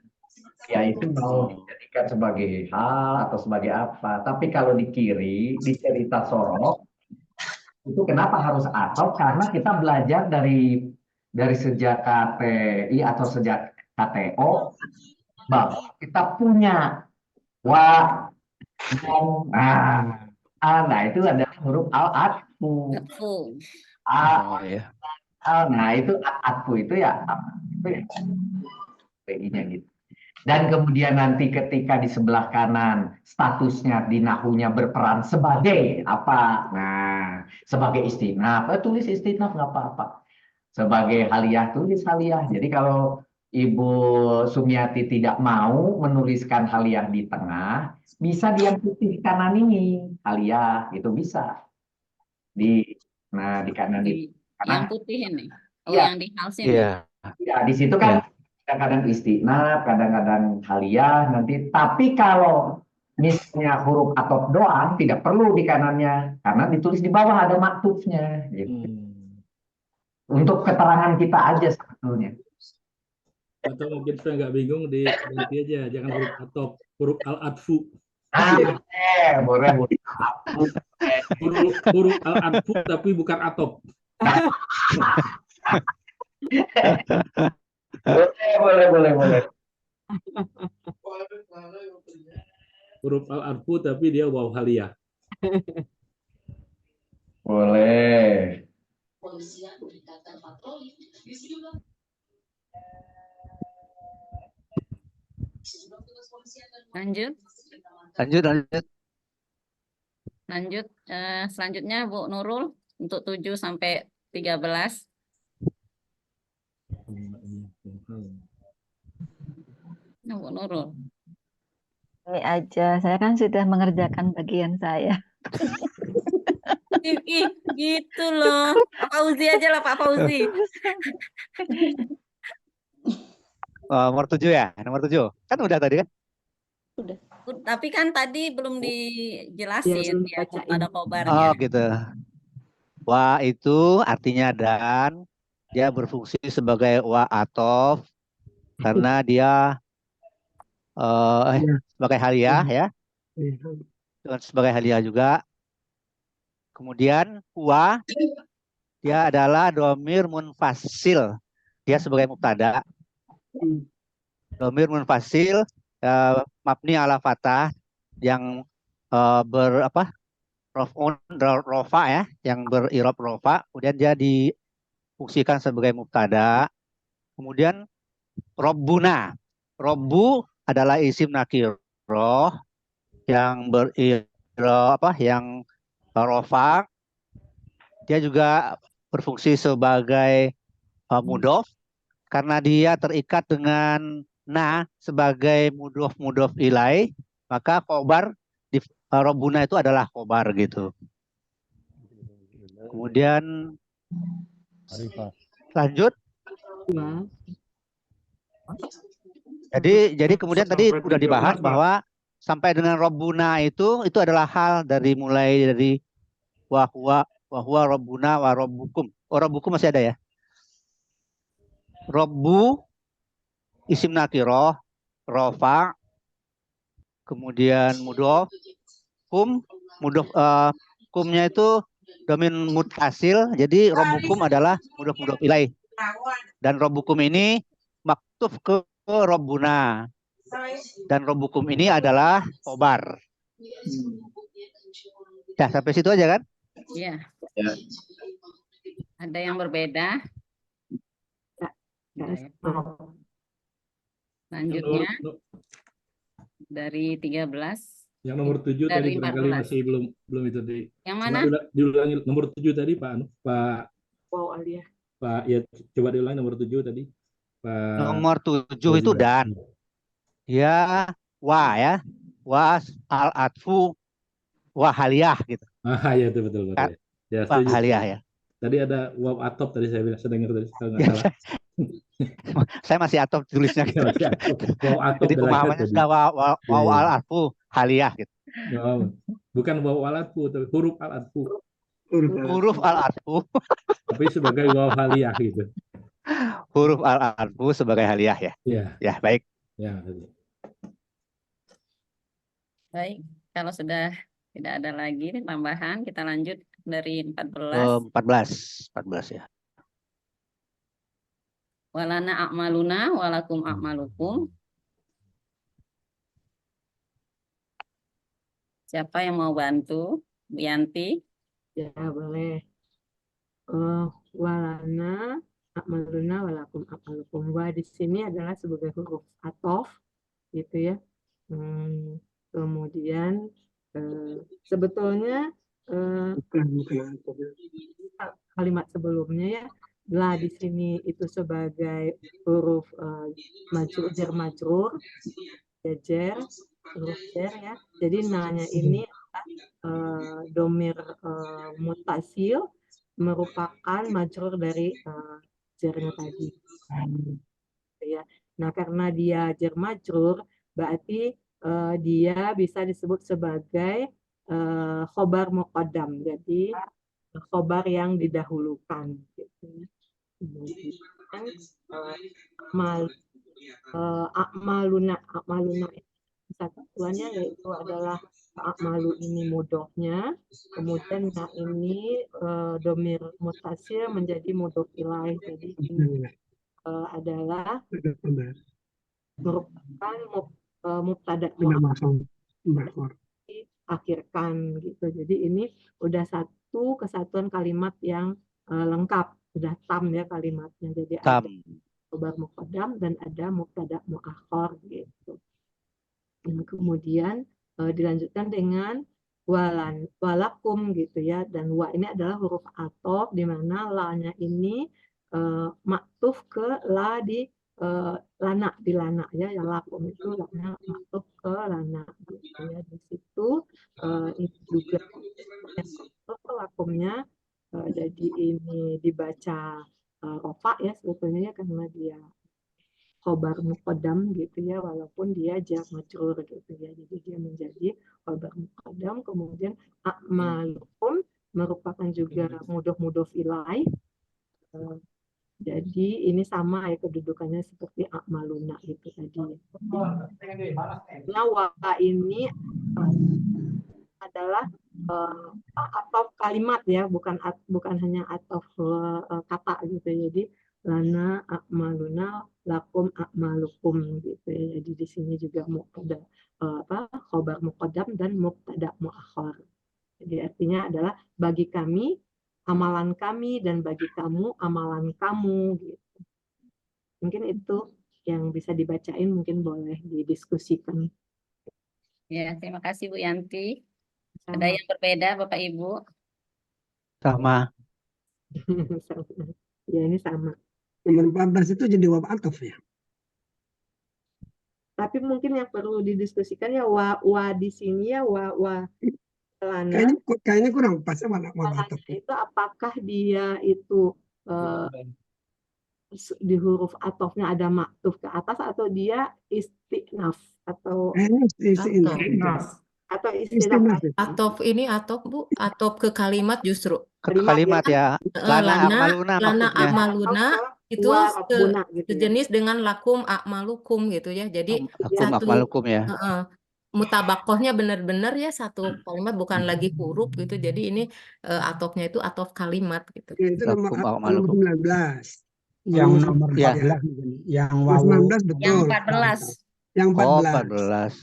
Ya itu mau dijadikan sebagai hal atau sebagai apa. Tapi kalau di kiri, di cerita sorok, itu kenapa harus atof? Karena kita belajar dari sejak KTI atau sejak KTO, bahwa kita punya wa, nah itu adalah huruf al-atfu. Oh, ya. Nah itu atfu itu ya, PI-nya gitu. Dan kemudian nanti ketika di sebelah kanan statusnya di nahunya berperan sebagai apa? Nah, sebagai istinaf, tulis istinaf nggak apa-apa. Sebagai haliyah, tulis haliyah. Jadi kalau Ibu Sumiati tidak mau menuliskan haliyah di tengah, bisa di yang putih kanan ini, haliyah, itu bisa. Di kanan itu. Yang putih ini. Oh, Ya. yang di hal sini. Iya. Ya, di situ kan kadang-kadang istinaf, kadang-kadang haliyah nanti. Tapi kalau misalnya huruf atof doang, tidak perlu di kanannya. Karena ditulis di bawah ada maktufnya. Gitu. Untuk keterangan kita aja sebetulnya. Atau mungkin saya nggak bingung ganti aja, jangan huruf atof, huruf al-atfu. Boleh. Huruf al-atfu tapi bukan atof. Boleh. Huruf al-atfu tapi dia waw haliyah. Boleh. Lanjut. Lanjut. Selanjutnya Bu Nurul untuk 7 sampai 13. Nah, Bu Nurul. Ini aja, saya kan sudah mengerjakan bagian saya. Ih, gitu loh. Pak Fauzi aja lah, Pak Fauzi. Nomor 7 ya, nomor 7. Kan udah tadi kan? Tapi kan tadi belum dijelasin ya, ada Oh khobarnya. gitu. Wa itu artinya dan, dia berfungsi sebagai wa atof karena dia sebagai haliah ya, dan sebagai haliah juga. Kemudian wa dia adalah domir munfasil, dia sebagai mubtada. Domir munfasil mabni ala fathah yang rofa ya, yang berirob rofa, kemudian dia difungsikan sebagai mubtada. Kemudian robbuna, robbu adalah isim nakiroh yang yang rofa. Dia juga berfungsi sebagai mudhof karena dia terikat dengan na sebagai mudhof ilai, maka khobar di robbuna itu adalah khobar gitu. Kemudian lanjut. Jadi kemudian tadi udah dibahas bahwa sampai dengan robbuna itu adalah hal dari mulai dari wahwa robbuna wa robbukum. Oh, robbukum masih ada ya. Robbu isim nakiroh rofa, kemudian mudhof, kumnya itu domin mutasil, jadi robbukum adalah mudhof ilaih. Dan robbukum ini maktuf ke robbuna. Dan robbukum ini adalah khobar. Ya, sampai situ aja kan? Iya. Ada yang berbeda? Selanjutnya dari 13. Yang nomor 7 tadi barangkali masih belum itu di. Yang mana? Diulangi nomor 7 tadi Pak. Wow, Alia. Pak, ya coba diulangi nomor 7 tadi. Pak. Nomor 7 itu dan. Ya, wa ya. Wa al-atfu wa haliyah gitu. Ya itu betul. Ya, haliyah ya. Tadi ada waw atop tadi saya bilang, saya dengar tadi kalau nggak salah. Saya masih atop tulisnya gitu. Waw atop. Jadi pemahamannya sudah waw al-atfu haliyah gitu. No, bukan waw al-atfu, tapi huruf al-atfu. Huruf al-atfu. Tapi sebagai waw haliyah gitu. Huruf al-atfu sebagai haliyah ya. Iya. Ya, baik. Ya. Baik, kalau sudah tidak ada lagi tambahan, kita lanjut dari 14. 14 ya. Walana a'maluna walakum a'malukum. Siapa yang mau bantu? Bu Yanti? Ya, boleh. Walana a'maluna walakum a'malukum. Wa di sini adalah sebagai huruf athof gitu ya. Kemudian sebetulnya kalimat sebelumnya ya, lah di sini itu sebagai huruf jar majrur, jer, huruf jer ya. Jadi nanya ini domir mutasil merupakan majrur dari jernya tadi. Ya. Nah, karena dia jar majrur, berarti dia bisa disebut sebagai khobar muqaddam, jadi khobar yang didahulukan. Gitu. Kemudian a'maluna satuannya yaitu adalah a'malu ini mudhofnya, kemudian nah ini domir mutasil menjadi mudhof ilaih, jadi ini adalah merupakan mubtada akhirkan gitu. Jadi ini udah satu kesatuan kalimat yang lengkap, udah tam ya kalimatnya. Jadi ada khobar muqaddam dan ada mubtada muakhar gitu. Kemudian dilanjutkan dengan walakum gitu ya, dan wa ini adalah huruf athof di mana la-nya ini maktuf ke la di lana ya, yang lakum itu la-nya maktuf ke lana gitu ya. Di situ ini juga lakumnya jadi ini dibaca rofa ya sebetulnya karena dia khobar muqaddam gitu ya, walaupun dia jar majrur gitu ya, jadi dia menjadi khobar muqaddam. Kemudian a'malukum merupakan juga mudhof ilaih, jadi ini sama ya kedudukannya seperti a'maluna itu tadi. Nah, wa ini adalah atau kalimat ya, bukan hanya atau kata gitu. Jadi lana a'maluna lakum a'malukum gitu ya. Jadi di sini juga mubtada khobar muqaddam dan mubtada muakhar. Jadi artinya adalah bagi kami amalan kami dan bagi kamu amalan kamu gitu. Mungkin itu yang bisa dibacain, mungkin boleh didiskusikan. Ya, terima kasih Bu Yanti. Sama. Ada yang berbeda Bapak Ibu? Sama. Ya, ini sama. Nomor 14 itu jadi waw atof ya. Tapi mungkin yang perlu didiskusikan ya wa di sini ya wa lana. Kayaknya kurang pas ya waw atof. Itu apakah dia itu di huruf atofnya ada maktuf ke atas atau dia istinaf atau Istinaf. Atof ini atof Bu, atof ke kalimat justru. Ke kalimat ya. Lana a'maluna lana maksudnya. a'maluna itu sejenis dengan lakum a'malukum gitu ya. Jadi Lakum a'malukum ya. mutabakohnya benar-benar ya satu kalimat, bukan lagi huruf gitu. Jadi ini atofnya itu atof kalimat gitu. Ya, itu nomor 19. Yang nomor 14 yang wawu 19 betul. Yang 14. Yang 14. Oh, 14.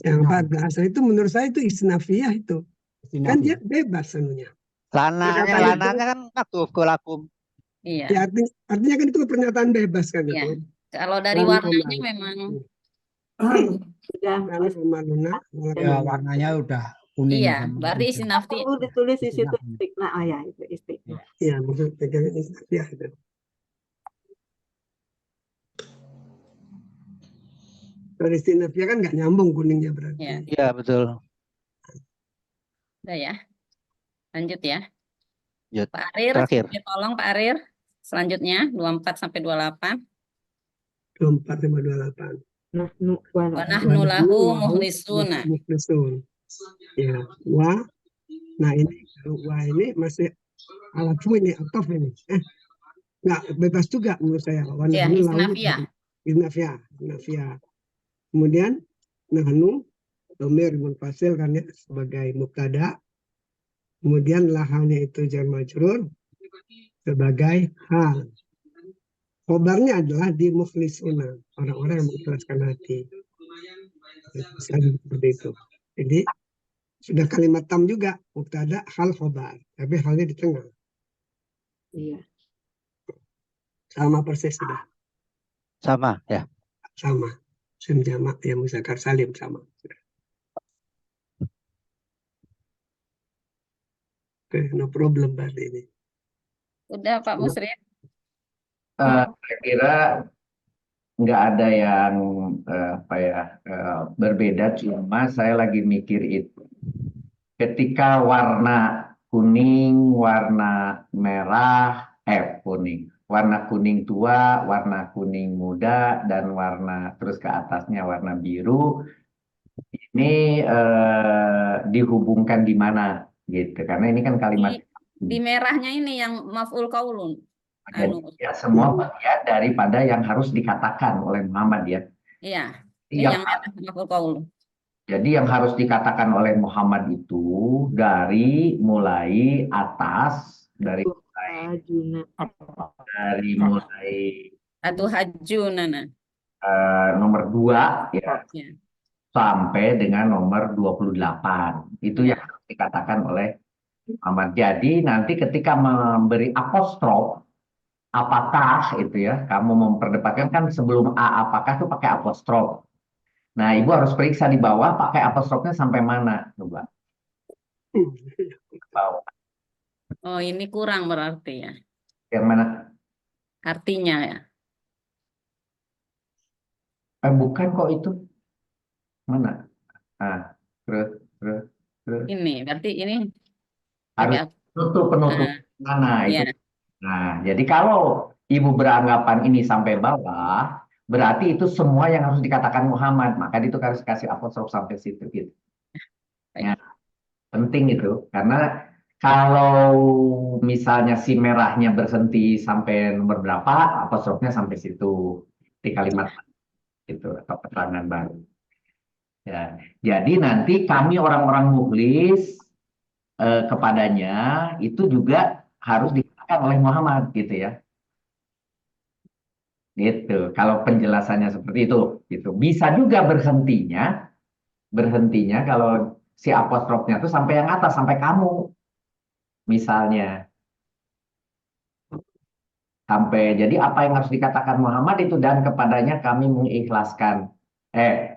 Yang 14. Nah, itu menurut saya itu istinafiyah itu. Kan dia bebas anunya. Lananya kan maktuf ke lakum. Iya. Ya, artinya kan itu pernyataan bebas kan Iya. itu. Kalau dari warnanya memang sudah ya warnanya udah kuning. iya, berarti istinafti. perlu ditulis di situ istiqna ya itu istiqna. Iya, maksud pegangan istinafiyah itu. Kalau istinafiyah kan nggak nyambung kuningnya berarti. Iya. Iya, betul. Udah ya. Lanjut ya. Lanjut. Pak Arir, Terakhir. tolong Pak Arir. Selanjutnya 24 sampai 28. 24 sama 28. Wa nahnu lahu mukhlisuna. Mukhlisun. Ya, wa. Nah ini wa ini masih alat ini atof ini. Nggak bebas juga menurut saya. Wa Ya, nahnu lahu istinafiyah. Istinafiyah. Kemudian nahnu dhamir munfasil kan ya sebagai mubtada. Kemudian lahanya itu jar majrur sebagai hal. Khobarnya adalah di mukhlisuna, orang-orang yang mengikhlaskan hati. Seperti itu. Jadi sudah kalimat tam juga, mubtada hal khobar, tapi halnya di tengah. Iya. Sama persis sudah. Sama ya. Sama. Sim jamak ya muzakkar salim sama. Oke, no problem berarti ini. Udah Pak Musrid. Saya kira nggak ada yang berbeda, cuma saya lagi mikir itu. Ketika warna kuning, warna merah, warna kuning tua, warna kuning muda, dan warna terus ke atasnya warna biru, ini dihubungkan di mana gitu? Karena ini kan kalimat Di merahnya ini yang maf'ul qaulun. ya, semua bagian daripada yang harus dikatakan oleh Muhammad ya. Iya. Ini yang merah maf'ul qaulun. Jadi yang harus dikatakan oleh Muhammad itu dari mulai atas, dari mulai Atuhajjunana. nomor 2 ya, sampai dengan nomor 28. Itu yang harus dikatakan oleh Muhammad. Jadi nanti ketika memberi apostrof, apakah itu ya, kamu memperdebatkan kan sebelum apakah itu pakai apostrof. Nah, Ibu harus periksa di bawah pakai apostrofnya sampai mana. Coba. Bawah. Oh, ini kurang berarti ya. Yang mana? Artinya ya. Bukan kok itu. Mana? Ah, terus. Ini berarti ini Harus pakai penutup mana itu. ya. Nah, jadi kalau Ibu beranggapan ini sampai bawah, berarti itu semua yang harus dikatakan Muhammad. Maka itu harus kasih apostrof sampai situ gitu. Ya, penting itu karena kalau misalnya si merahnya berhenti sampai nomor berapa, apostrofnya sampai situ di kalimat itu atau keterangan baru. Ya, jadi nanti kami orang-orang mukhlis kepadanya itu juga harus dikatakan oleh Muhammad gitu ya. Gitu. Kalau penjelasannya seperti itu, gitu. Bisa juga berhentinya kalau si apostrofnya itu sampai yang atas, sampai kamu, misalnya. Sampai, jadi apa yang harus dikatakan Muhammad itu dan kepadanya kami mengikhlaskan.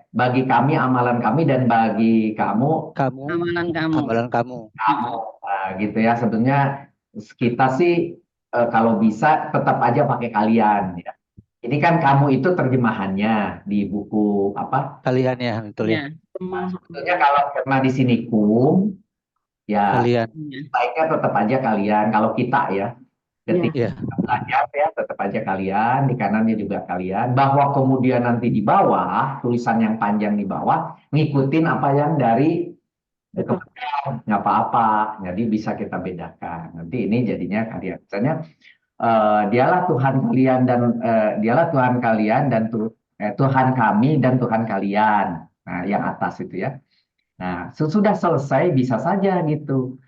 Bagi kami amalan kami dan bagi kamu Amalan kamu. kamu. Nah, gitu ya. Sebenarnya kita sih kalau bisa tetap aja pakai kalian ya. Ini kan kamu itu terjemahannya di buku apa? Kalian ya, betul ya. Sebetulnya kalau karena di sini kum, ya Kalian. baiknya tetap aja kalian. Kalau kita ya, ketika Iya. kita belajar ya tetap aja kalian, di kanannya juga kalian. Bahwa kemudian nanti di bawah, tulisan yang panjang di bawah, ngikutin apa yang dari kemudian, nggak apa-apa. Jadi bisa kita bedakan. Nanti ini jadinya kalian. Misalnya, dialah Tuhan kalian dan dialah Tuhan kalian dan Tuhan kami dan Tuhan kalian. Nah, yang atas itu ya. Nah, sesudah selesai bisa saja gitu.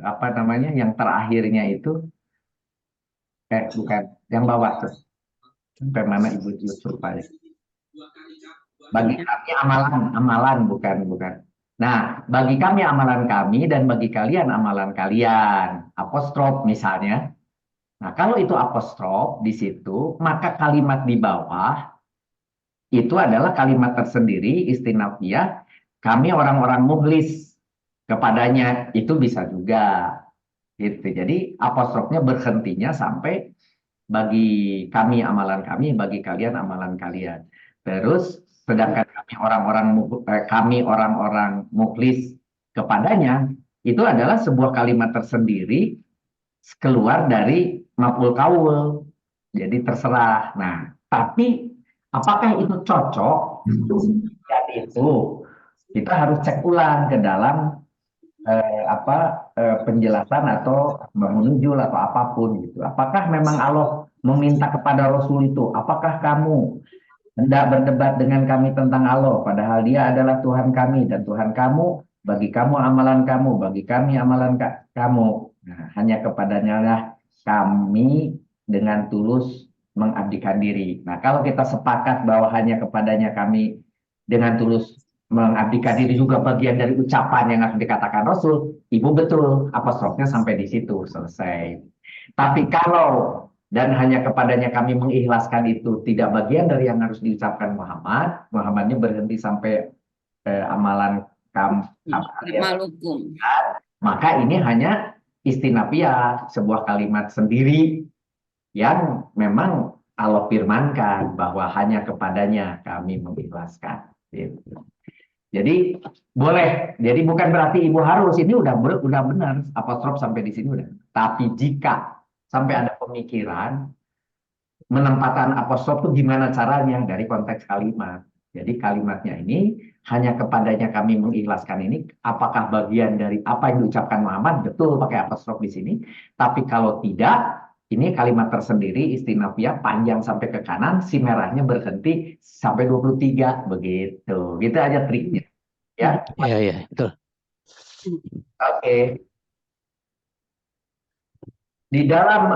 Apa namanya? Yang terakhirnya itu bukan yang bawah tuh. Sampai mana Ibu Yusuf ya. Bagi kami amalan bukan. Nah, bagi kami amalan kami dan bagi kalian amalan kalian. Apostrof misalnya. Nah, kalau itu apostrof di situ, maka kalimat di bawah itu adalah kalimat tersendiri istinafiyah. Kami orang-orang mukhlis kepadanya itu bisa juga. Gitu. Jadi apostrofnya berhentinya sampai bagi kami amalan kami, bagi kalian amalan kalian. Terus sedangkan kami orang-orang mukhlis kepadanya itu adalah sebuah kalimat tersendiri keluar dari maf'ul qaul. Jadi terserah. Nah, tapi apakah itu cocok? Dan itu kita harus cek ulang ke dalam penjelasan atau menunjul atau apapun gitu. Apakah memang Allah meminta kepada Rasul itu, apakah kamu hendak berdebat dengan kami tentang Allah, padahal Dia adalah Tuhan kami dan Tuhan kamu, bagi kamu amalan kamu, bagi kami amalan kamu. Nah, hanya kepadanya lah kami dengan tulus mengabdikan diri. Nah, kalau kita sepakat bahwa hanya kepadanya kami dengan tulus mengabdikan diri juga bagian dari ucapan yang harus dikatakan Rasul, Ibu betul, apostrofnya sampai di situ, selesai. Tapi kalau dan hanya kepadanya kami mengikhlaskan itu tidak bagian dari yang harus diucapkan Muhammad, Muhammadnya berhenti sampai amalan kamu, maka ini hanya istinafiyah, sebuah kalimat sendiri yang memang Allah firmankan bahwa hanya kepadanya kami mengikhlaskan. Gitu. Jadi boleh, jadi bukan berarti Ibu harus, ini udah benar, apostrof sampai di sini udah. Tapi jika sampai ada pemikiran, menempatkan apostrof itu gimana caranya dari konteks kalimat. Jadi kalimatnya ini hanya kepadanya kami mengikhlaskan ini, apakah bagian dari apa yang diucapkan Muhammad, betul pakai apostrof di sini. Tapi kalau tidak, ini kalimat tersendiri istinafiyah panjang sampai ke kanan, si merahnya berhenti sampai 23 begitu. Gitu aja triknya. Ya. Iya, betul. Oke. Di dalam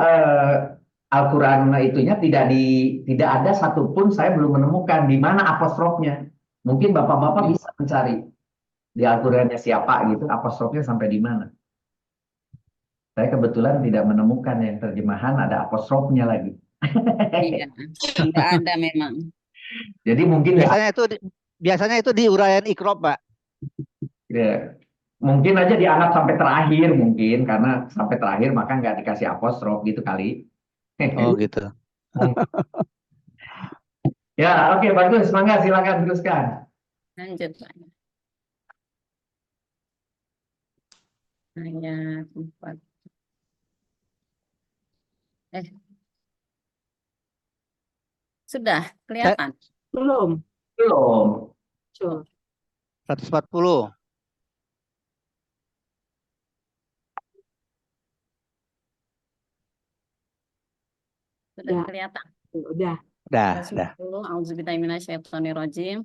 Al-Qur'an itunya tidak ada satupun saya belum menemukan di mana apostrofnya. Mungkin Bapak-bapak bisa mencari di Al-Qur'annya siapa gitu, apostrofnya sampai di mana. Saya kebetulan tidak menemukan yang terjemahan ada apostrofnya lagi. Iya, tidak ada memang. Jadi mungkin ya, Biasanya itu di uraian ikrob, Pak. ya, mungkin aja dianggap sampai terakhir mungkin karena sampai terakhir maka nggak dikasih apostrof gitu kali. Oh gitu. Ya, oke, bagus. Mangga silakan teruskan. Lanjut, Pak. Ayat 4. Sudah kelihatan? Belum. Belum. Betul. 140. Sudah Ya. kelihatan? Udah. Dah. 10. Auzubillahi minasyaitonirrajim.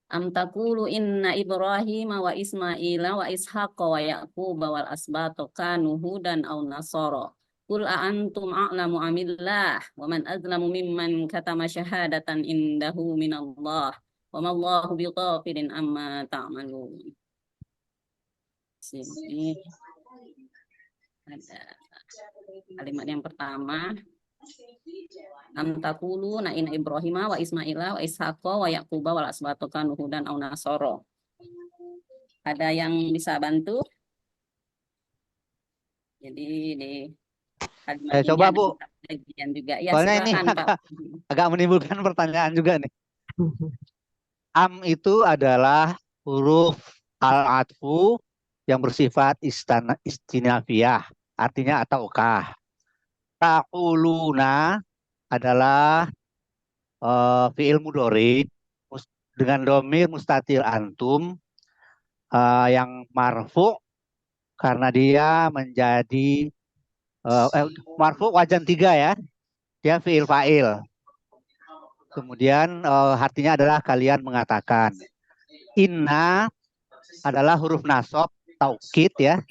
Am taqulu inna Ibrahim wa Ismaila wa Ishaqa wa Yaqub wal asbata kanu hudan aw nasara. Qul a antum a'lamu amillah wa man azlamu mimman katama syahadatan indahu minallah wa ma Allahu bighafilin amma ta'malun. Sini ada kalimat yang pertama. Am taqulu na inna Ibrahima wa Ismaila wa Ishaqa wa Yaquba wal asbata kanu hudan aw nasara. Ada yang bisa bantu? Jadi di kalimat ini coba ada Bu. bagian juga. Ya, Soalnya ini silakan, Pak. agak menimbulkan pertanyaan juga nih. Am itu adalah huruf al-atfu yang bersifat istinafiyah, artinya ataukah. Taquluna adalah fi'il mudhari dengan domir mustatir antum yang marfu karena dia menjadi marfu wajan 3 ya, dia fi'il fa'il. Kemudian artinya adalah kalian mengatakan. Inna adalah huruf nasab taukid ya.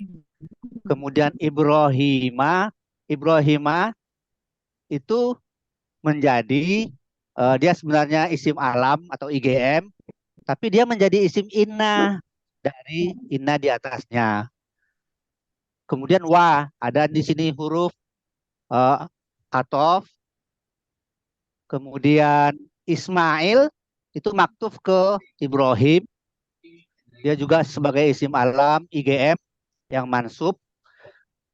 Kemudian Ibrahima itu menjadi dia sebenarnya isim alam atau IGM, tapi dia menjadi isim inna dari inna di atasnya. Kemudian wa ada di sini huruf atof. Kemudian Ismail itu maktuf ke Ibrahim. Dia juga sebagai isim alam IGM yang mansub,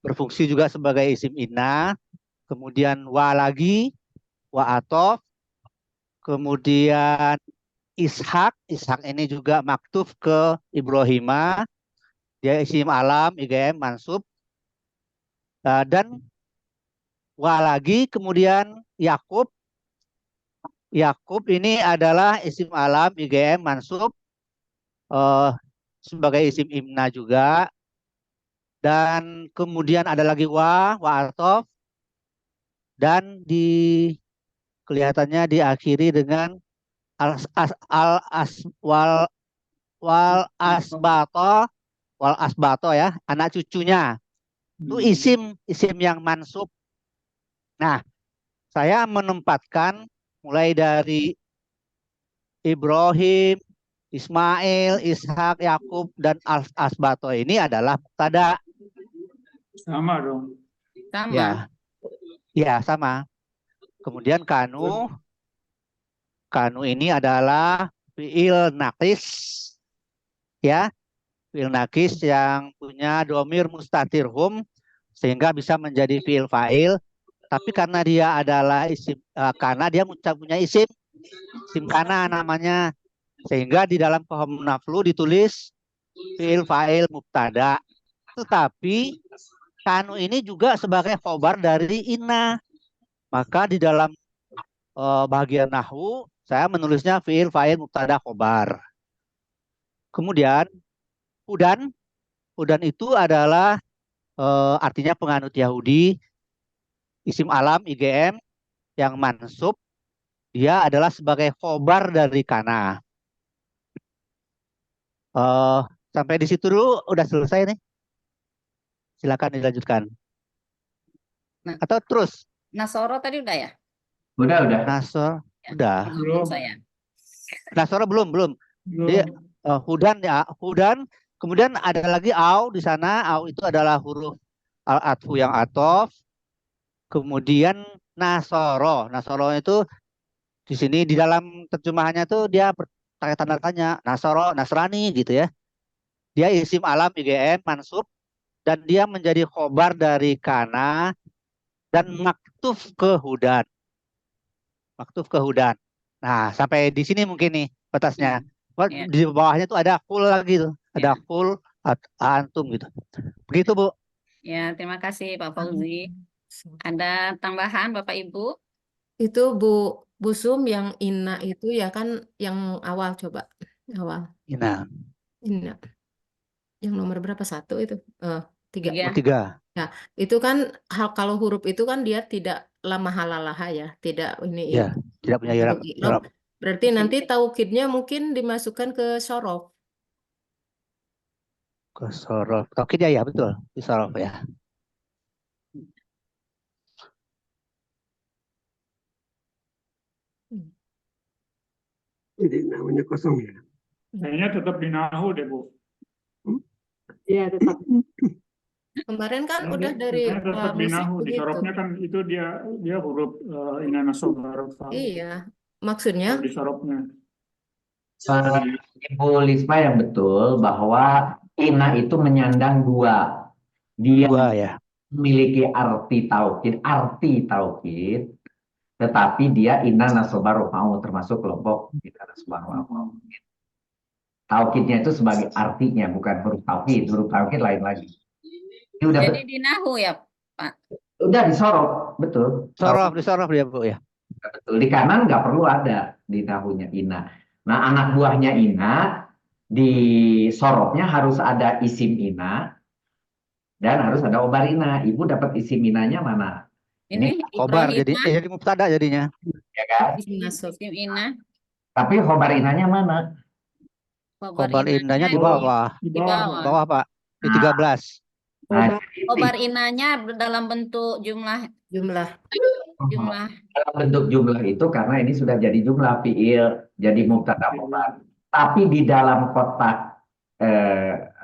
berfungsi juga sebagai isim inna. Kemudian wa lagi, wa atof. Kemudian Ishak ini juga maktuf ke Ibrahima. Dia isim alam IGM mansub. Dan wa lagi, kemudian Yakub ini adalah isim alam IGM mansub sebagai isim imna juga. Dan kemudian ada lagi wa atof, dan kelihatannya diakhiri dengan wal asbato ya, anak cucunya. Itu isim yang mansub. Nah, saya menempatkan mulai dari Ibrahim, Ismail, Ishak, Yakub, dan asbato ini adalah mubtada. Sama dong. Sama. Ya, sama. Kemudian kanu ini adalah fi'il naqis ya. Fi'il naqis yang punya domir mustatir hum sehingga bisa menjadi fi'il fa'il. Tapi karena dia adalah isim karena dia punya isim kana namanya, sehingga di dalam qaham naflu ditulis fi'il fa'il mubtada. Tetapi kanu ini juga sebagai khobar dari inna. Maka di dalam bagian nahwu saya menulisnya fi'il fa'il mubtada khobar. Kemudian hudan itu adalah artinya penganut Yahudi, isim alam IGM yang mansub. Dia adalah sebagai khobar dari kana. Sampai di situ dulu udah selesai nih. Silakan dilanjutkan. Nah, atau terus? Nasoro tadi udah ya? Udah. Nasor Ya, udah. belum saya. Nasoro belum. Jadi hudan. Kemudian ada lagi au di sana. Au itu adalah huruf al-atfu yang atof. Kemudian nasoro itu Di sini di dalam terjemahannya tuh dia pakai tanda tanya, Nasoro, Nasrani gitu ya. Dia isim alam IGN mansub dan dia menjadi khobar dari kana dan maktuf ke hudan. Maktuf ke hudan. Nah, sampai di sini mungkin nih batasnya. Ya. Di bawahnya tuh ada full lagi tuh. Ada Ya. full antum gitu. Begitu, Bu. Ya, terima kasih Pak Fauzi. Ada tambahan Bapak Ibu? Itu Bu Sum yang Ina itu ya kan yang awal coba. Awal. Nah, Ina. Yang nomor berapa? 1 itu? 3. Tiga. 3. Nah, itu kan kalau huruf itu kan dia tidak lama halalaha ya, tidak ini Ya, tidak punya tidak i'rab. i'rab. Berarti nanti taukidnya mungkin dimasukkan ke sorof. Ke sorof. Taukid ya, betul. Di sorof ya. Jadi namanya kosong ya. Kayaknya tetap di nahu deh, Bu. Iya, tetap. Kemarin kan Kayaknya udah dari kayaknya tetap di musik nahu. Di begitu. sorofnya kan itu dia huruf inana sobarok. Iya, maksudnya Di sorofnya. Ibu Lisma yang betul bahwa ina itu menyandang dua. Dia ya. memiliki arti taukid, tetapi dia ina nasoba rofa'u termasuk kelompok ina nasoba rofa'u. Taukidnya itu sebagai artinya, bukan huruf taukid. Huruf taukid lain lagi. Ini udah Jadi di nahu ya Pak? udah disorot, betul. Disorot dia, Bu ya. Betul. Di kanan nggak perlu ada di nahunya ina. Nah, anak buahnya ina di sorotnya harus ada isim ina dan harus ada khobar ina. Ibu dapat isim inanya mana? Ini khobar jadi Ibrahimah. jadi mubtada jadinya. Ya kan? Isim ina. Tapi khobar inanya mana? Khobar inanya di bawah. Di bawah. Bawah, Pak. Di 13. Nah, Khobar inanya dalam bentuk jumlah. dalam bentuk jumlah itu karena ini sudah jadi jumlah fiil, jadi mubtada khobar. Tapi di dalam kotak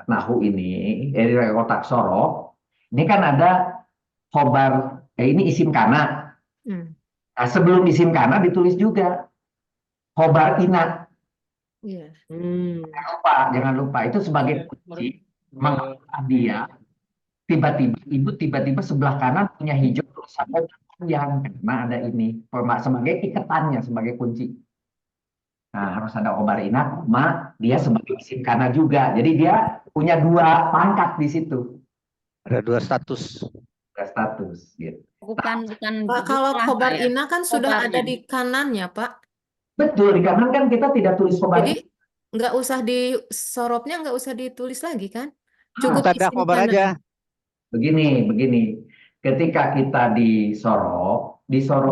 nahu ini, di kotak sorof, ini kan ada khobar, ini isim kana. Nah, sebelum isim kana ditulis juga khobar ina. Iya. Jangan lupa itu sebagai kunci mengapa dia tiba-tiba sebelah kanan punya hijau tulisan yang karena ada ini sebagai ikatannya, sebagai kunci. Nah, harus ada khobar ina, dia sebagai isim kana juga. Jadi dia punya 2 pangkat di situ. Ada 2 status. 2 status gitu. Bukan Pak, kalau khobar ya. ina kan sudah ada di kanannya, Pak. Betul, di kanan kan kita tidak tulis khobar. Jadi nggak usah di sorofnya nggak usah ditulis lagi kan? Cukup Mubtada isim khobar kanan. aja. Begini. Ketika kita di sorof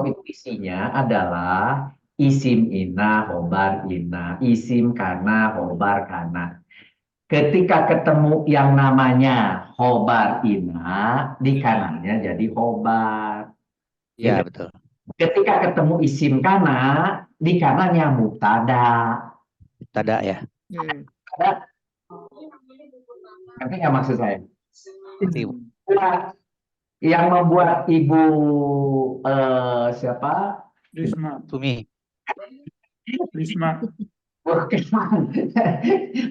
itu isinya adalah isim ina, khobar ina, isim kana, khobar kana. Ketika ketemu yang namanya khobar ina, di kanannya jadi khobar. Ya, betul. Ketika ketemu isim kana, di kanannya mubtada. Mubtada ya. Ngerti nggak maksud saya? Iya. Yang membuat Ibu siapa? Risma. Tumi. Risma. Bukan.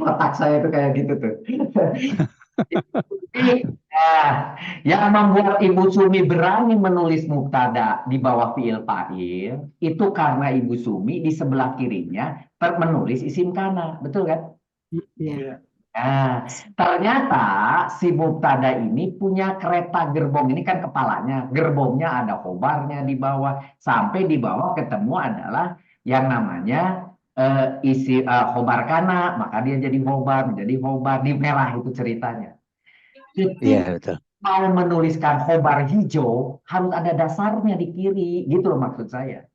Otak saya itu kayak gitu tuh. Nah, yang membuat Ibu Sumi berani menulis mubtada di bawah fiil fa'il itu karena Ibu Sumi di sebelah kirinya menulis isim kana, betul kan? Iya. Nah, ternyata si mubtada ini punya kereta gerbong, ini kan kepalanya, gerbongnya ada khobarnya di bawah, sampai di bawah ketemu adalah yang namanya isi khobar kana, maka dia jadi khobar, menjadi khobar, di merah itu ceritanya. Iya, betul. Mau menuliskan khobar hijau harus ada dasarnya di kiri, gitu loh maksud saya.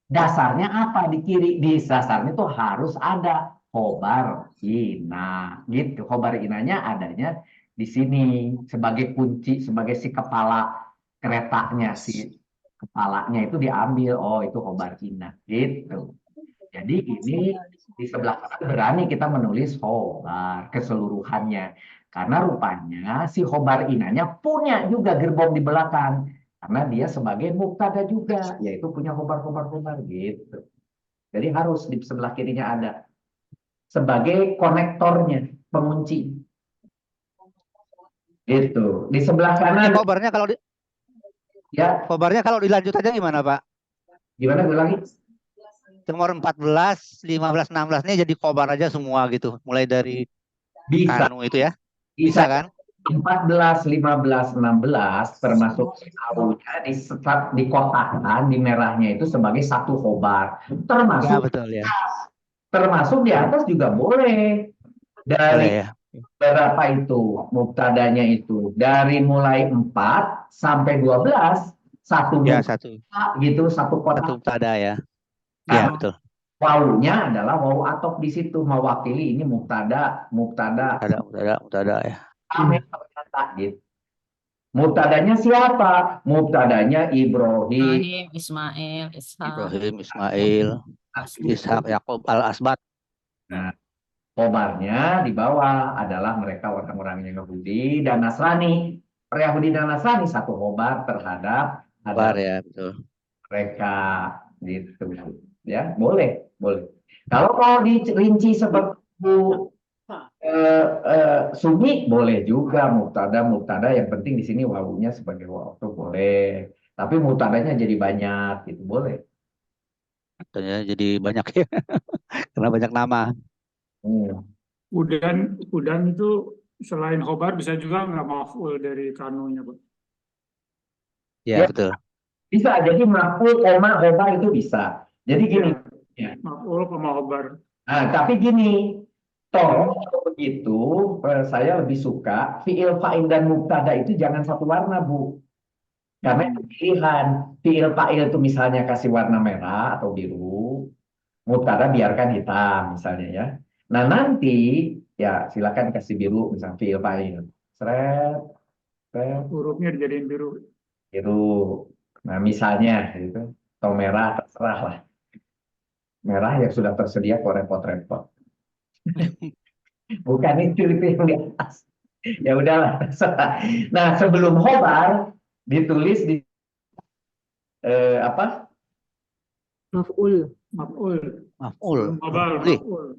Dasarnya apa di kiri? Di dasarnya itu harus ada khobar ina, gitu. Khobar inanya adanya di sini sebagai kunci, sebagai si kepala keretanya, si kepalanya itu diambil. Oh, itu khobar ina, gitu. Jadi ini di sebelah kanan berani kita menulis khobar keseluruhannya. Karena rupanya si khobar inanya punya juga gerbong di belakang. Karena dia sebagai mubtada juga, yaitu punya khobar gitu. Jadi harus di sebelah kirinya ada sebagai konektornya, pengunci. Gitu. Di sebelah kanan Khobarnya ya, dilanjut aja gimana Pak? gimana gue lagi? Nomor 14, 15, 16 nya jadi khobar aja semua gitu. Mulai dari Bisa. Kanu itu ya. Bisa Bisa kan? 14, 15, 16 termasuk awalnya dikotakkan di merahnya itu sebagai satu khobar. Ya Termasuk betul ya. termasuk di atas juga boleh. Dari Boleh ya. berapa itu mubtadanya itu? Dari mulai 4 sampai 12 satu Ya mubtada satu gitu, satu kotak. mubtada ya. Nah, Ya betul. wawunya adalah wawu atop di situ mewakili ini mubtada Mubtada ya. Amin, ternyata gitu. Mubtadanya siapa? Mubtadanya Ibrahim. Ibrahim, Ismail, Ishak. Ibrahim, Ismail, Ishak, Yakub, Al-Asbat. Nah, khobarnya di bawah adalah mereka orang-orang yang Yahudi dan Nasrani. Yahudi dan Nasrani satu khobar terhadap Khobar adalah ya betul. mereka gitu. Ya, boleh. Kalau mau dirinci seperti Bu Sumi boleh juga mubtada yang penting di sini wawunya sebagai wawu tuh boleh. Tapi mubtadanya jadi banyak gitu boleh. Jadi banyak ya. Karena banyak nama. Udan itu selain khobar bisa juga nggak maf'ul dari kanunya, Pak? Ya betul. Bisa jadi maf'ul, koma, khobar itu bisa. Jadi gini. Ya. Maf'ul sama khobar. Nah, tapi gini, kalau begitu saya lebih suka fi'il, fa'il dan mubtada itu jangan satu warna, Bu. Karena itu pilihan. Fi'il, fa'il itu misalnya kasih warna merah atau biru, mubtada biarkan hitam misalnya ya. Nah, nanti ya silakan kasih biru misalnya fi'il, fa'il. Seret. Hurufnya dijadiin biru. Biru. Nah, misalnya gitu. Atau merah terserah lah. Merah yang sudah tersedia kok repot-repot. Bukan itu yang di atas. Ya udahlah. Nah, sebelum khobar ditulis di apa? Maf'ul. Khobar, maf'ul.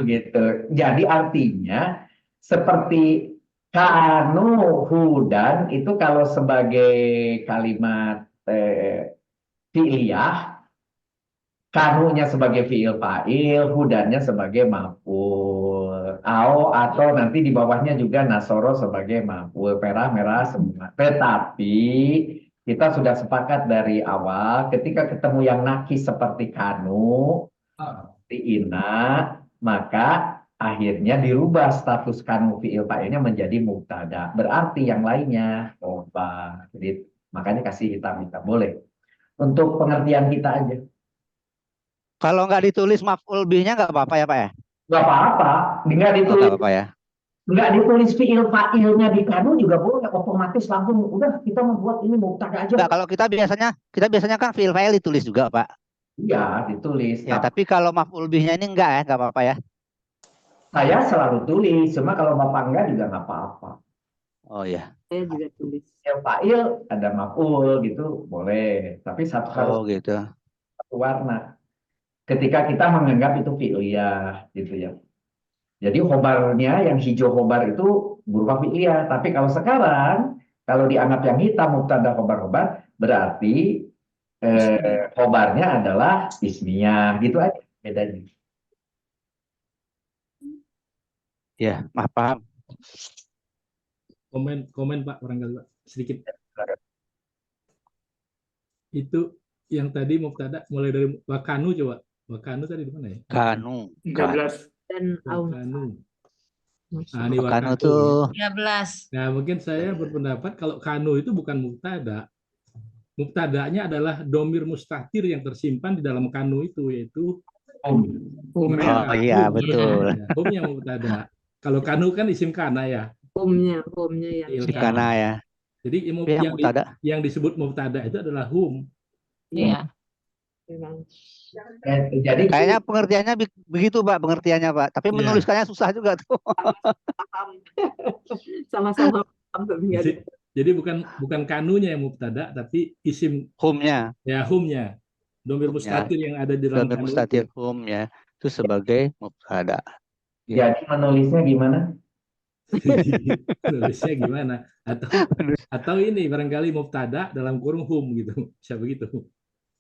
Gitu. Jadi artinya seperti kanu hudan itu kalau sebagai kalimat fi'liyah, kanunya sebagai fi'il fa'il, hudannya sebagai maf'ul. Atau nanti di bawahnya juga nasoro sebagai maf'ul. Merah semua. Tetapi kita sudah sepakat dari awal ketika ketemu yang nakis seperti kanu, seperti ina, maka akhirnya dirubah status kanu fi'il fa'ilnya menjadi mubtada. Berarti yang lainnya khobar. Jadi makanya kasih hitam-hitam boleh. Untuk pengertian kita aja. Kalau nggak ditulis maf'ul bih-nya nggak apa-apa ya Pak ya? Nggak apa-apa. Nggak ditulis. Nggak apa-apa ya. Nggak ditulis fi'il fa'ilnya di kanu juga boleh. Otomatis langsung udah kita membuat ini mubtada aja. Nggak, kalau kita biasanya kan fi'il fa'il ditulis juga Pak. Iya ditulis. Ya tapi kalau maf'ul bih-nya ini nggak ya, nggak apa-apa ya? Saya selalu tulis. Cuma kalau Bapak enggak juga nggak apa-apa. Oh ya. Saya juga tulis. Fi'il fa'il ada maf'ul gitu boleh. Tapi harus gitu. satu warna. Ketika kita menganggap itu fi'liyah gitu ya. Jadi khobarnya yang hijau khobar itu berupa fi'liyah. Tapi kalau sekarang kalau dianggap yang hitam mubtada khobar berarti khobarnya adalah ismiyah gitu aja bedanya. Ya, paham. Komen Pak barangkali Pak sedikit. Itu yang tadi mubtada mulai dari wakanu coba. Wakanu tadi di mana ya? Kanu. 13. Dan Wakanu. Ini Wakanu wakanu tuh. 13. Nah, mungkin saya berpendapat kalau kanu itu bukan mubtada. Mubtadanya adalah domir mustatir yang tersimpan di dalam kanu itu, yaitu Oh iya betul. Humnya mubtada. Kalau kanu kan isim kana ya. Humnya yang Isim kana ya. Jadi yang disebut mubtada itu adalah hum. Iya. Jadi kayaknya pengertiannya begitu Pak, pengertiannya Pak. Tapi menuliskannya susah juga tuh. Sama-sama paham. Jadi bukan kanunya yang mubtada, tapi isim Humnya, ya humnya. Domir mustatir yang ada di dalam domir kanu mustatir itu. humnya itu sebagai mubtada. Jadi menulisnya gimana? Nulisnya gimana? Atau ini barangkali mubtada dalam kurung hum gitu. Bisa begitu.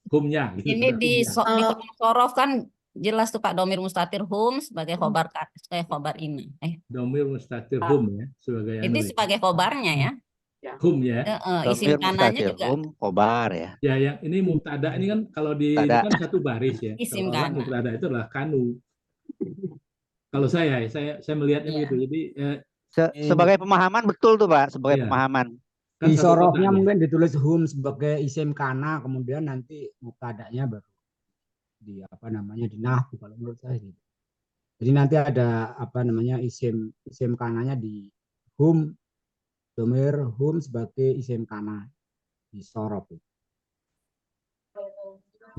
Humnya gitu. Ini di Humnya. kolom sorof kan jelas tuh Pak, domir mustatir hum sebagai khobar ini. Domir mustatir hum ya sebagai Ini anu ya. sebagai khobarnya ya. Hum ya. Isim Domir kananya mustatir juga hum khobar ya. Ya, yang ini mubtada ini kan kalau di itu Mubtada. kan satu baris ya. isim Seolah kana. mubtada itu adalah kanu. Kalau saya melihatnya Iya. begitu. Jadi Sebagai pemahaman betul tuh Pak, sebagai Iya. pemahaman. kan Di satu sorofnya kotak ya. mungkin ditulis hum sebagai isim kana, kemudian nanti mubtada'nya baru di apa namanya di nahwu kalau menurut saya gitu. Jadi nanti ada apa namanya isim kananya di hum, domir hum sebagai isim kana di sorof.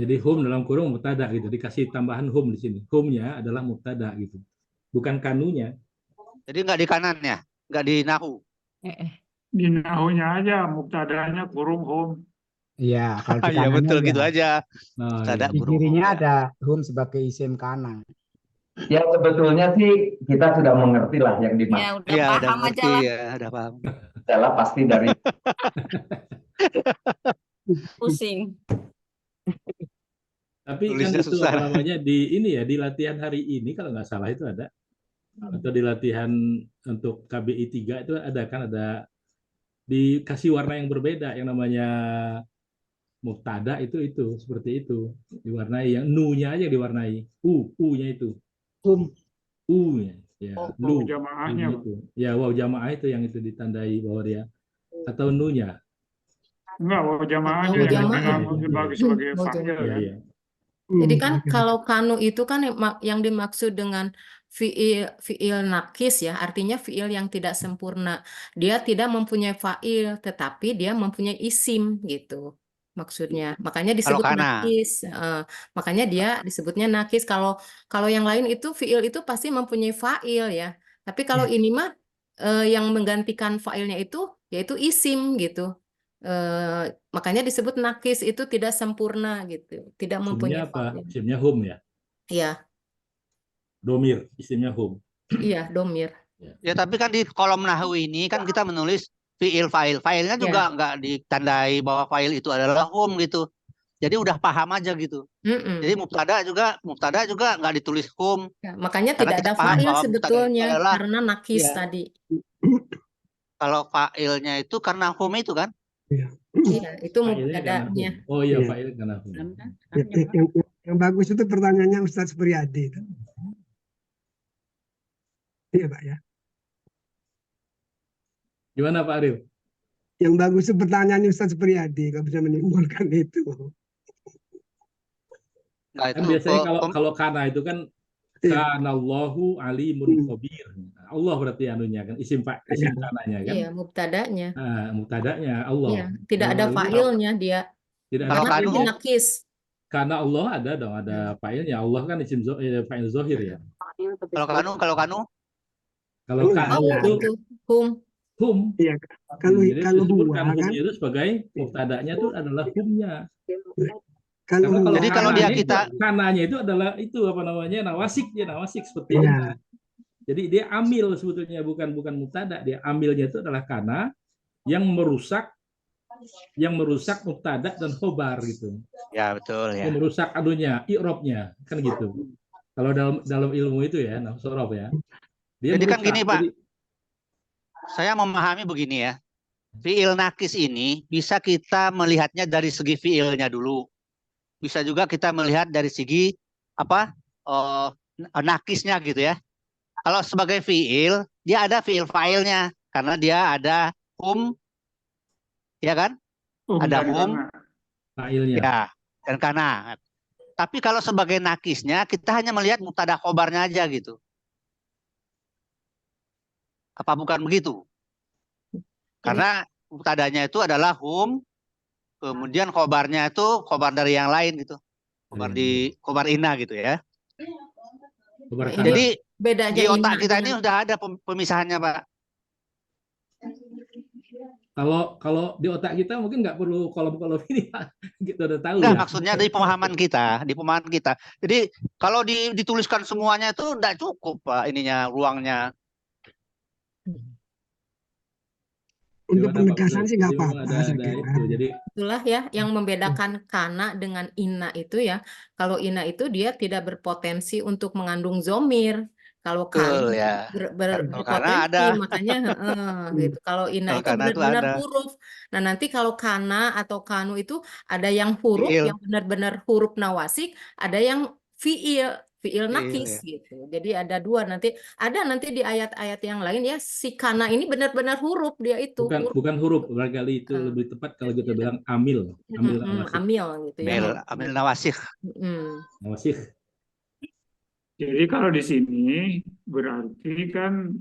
Jadi hum dalam kurung mubtada gitu. Dikasih tambahan hum di sini. Humnya adalah mubtada gitu. Bukan kanunya. Jadi nggak di kanannya, nggak di nahu. Di nahunya aja, mubtadanya kurung hum. Iya, kalau di Iya kanannya betul ya. gitu aja. Nah, Mubtada Di kurung hum kirinya ya. ada hum sebagai isim kana. Ya sebetulnya sih kita sudah mengerti lah yang Ya dimaksud udah Iya udah paham aja ngerti lah. ya, udah paham. adalah pasti dari Pusing. Tapi kan Tulisnya itu susah. apa namanya di ini ya di latihan hari ini kalau nggak salah itu ada atau di latihan untuk KBI 3 itu ada kan ada dikasih warna yang berbeda yang namanya mubtada itu seperti itu diwarnai yang nu-nya aja diwarnai u-nya itu u-nya ya Waw jamaahnya, u-nya itu ya waw jamaah itu yang itu ditandai bahwa dia atau nu-nya enggak, waw jamaahnya Waw yang jamaah. sebagai Waw fa'il jamaah. ya, kan. ya. Jadi kan kalau kanu itu kan yang dimaksud dengan fiil nakis ya, artinya fiil yang tidak sempurna. Dia tidak mempunyai fa'il, tetapi dia mempunyai isim gitu maksudnya. Makanya Kalau disebut kana. nakis. Makanya dia disebutnya nakis. Kalau yang lain itu fiil itu pasti mempunyai fa'il ya. Tapi kalau ini mah yang menggantikan fa'ilnya itu yaitu isim gitu. Makanya disebut nakis itu tidak sempurna gitu, tidak mempunyai Isimnya apa? fa'il. Isimnya hum ya. Iya, Domir, isimnya hum. iya domir. Ya tapi kan di kolom nahu ini kan kita menulis fiil fa'il. Fa'ilnya juga nggak ditandai bahwa fa'il itu adalah hum gitu. Jadi udah paham aja gitu. Jadi mubtada juga nggak ditulis hum. Ya, makanya Karena tidak kita ada paham fa'il bahwa mubtada itu sebetulnya adalah karena nakis ya. tadi. Kalau fa'ilnya itu karena hum itu kan? Iya, itu Fa'ilnya karena hum. mubtada'nya. Oh iya, Iya. fa'il karena hum. Yang bagus itu pertanyaannya Ustadz Supriyadi itu. Iya Pak ya. Gimana Pak Arif? Yang bagus itu pertanyaannya Ustadz Supriyadi kalau bisa menimbulkan itu. Nah, Kan itu biasanya kalau kana itu kan kanallahu alimun khabir. Allah berarti anunya kan isim kananya kan. Iya, mubtada'nya. Mubtada'nya Allah. Iya, tidak ada Kalau ini fa'ilnya dia. tidak Kalau ada Karena kanu? ini nakis. karena Allah ada dong, ada fa'ilnya. Allah kan isim fa'il zohir ya. Kalau kanu? Kalau Enggak, kanu enggak. itu Hum. hum. Iya, kalau Jadi kalau disebutkan huwa hum kan, itu sebagai mubtada'nya itu adalah humnya. kalau Karena kalau huwa Jadi kalau dia kananya kita- kananya itu adalah itu apa namanya nawasik seperti Iya. itu. Jadi dia amil sebetulnya bukan mubtada, dia amilnya itu adalah kana yang merusak mubtada dan khobar gitu. Ya betul ya. Yang merusak anunya, i'rabnya kan gitu. Kalau dalam ilmu itu ya, sorof ya. Dia Jadi kan merusak. gini Pak, saya memahami begini ya. Fiil nakis ini bisa kita melihatnya dari segi fiilnya dulu. Bisa juga kita melihat dari segi apa nakisnya gitu ya. Kalau sebagai fiil, dia ada fiil fa'ilnya karena dia ada hum, ya kan? Ada hum, fa'ilnya. ya, dan kana. Tapi kalau sebagai nakisnya, kita hanya melihat mubtada khobarnya aja gitu. Apa bukan begitu? Karena mubtadanya itu adalah hum, kemudian khobarnya itu khobar dari yang lain gitu. Khobar ina gitu ya. Khobar kana. Jadi Bedanya di otak ina kita ini dengan- sudah ada pemisahannya Pak. Kalau di otak kita mungkin nggak perlu kolom-kolom ini, Pak. Kita udah tahu Enggak, ya. maksudnya dari pemahaman kita, di pemahaman kita. Jadi kalau dituliskan semuanya itu enggak cukup, Pak, ininya, ruangnya. Untuk Gimana Pak penegasan Busri? sih nggak Jadi memang apa-apa, saya ada kira. itu. Jadi Itulah ya yang membedakan kana dengan ina itu ya. Kalau ina itu dia tidak berpotensi untuk mengandung zomir. Kalau kana Betul ya. Kalau karena berpotensi, ada, makanya gitu. Kalau ina kalau itu karena itu benar-benar ada. huruf. Nah nanti kalau kana atau kanu itu ada yang huruf Fiil, yang benar-benar huruf nawasik, ada yang fiil fiil nakis ya. gitu. Jadi ada dua nanti. Ada nanti di ayat-ayat yang lain ya si kana ini benar-benar huruf dia itu huruf. bukan huruf, barangkali itu lebih tepat kalau kita bilang amil nawasih. Amil gitu ya. Amil nawasih. Nawasih. Jadi kalau di sini berarti kan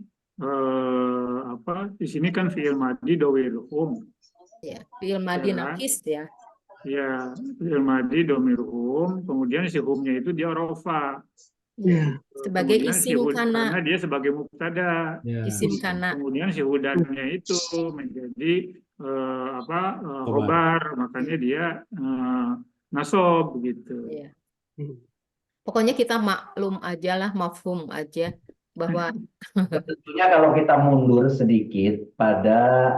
di sini kan fi'il madi domir hum. Ya, fi'il madi Ya kan? nakis ya. Ya, fi'il madi domir hum, kemudian si humnya itu dia rofa. Ya. Sebagai Kemudian si isim karena kana. dia sebagai mubtada. Ya. Isim kana. Kemudian si hudannya itu menjadi khobar, makanya dia nasob begitu. Ya. Pokoknya kita maklum aja lah, mafhum aja bahwa Tentunya kalau kita mundur sedikit pada,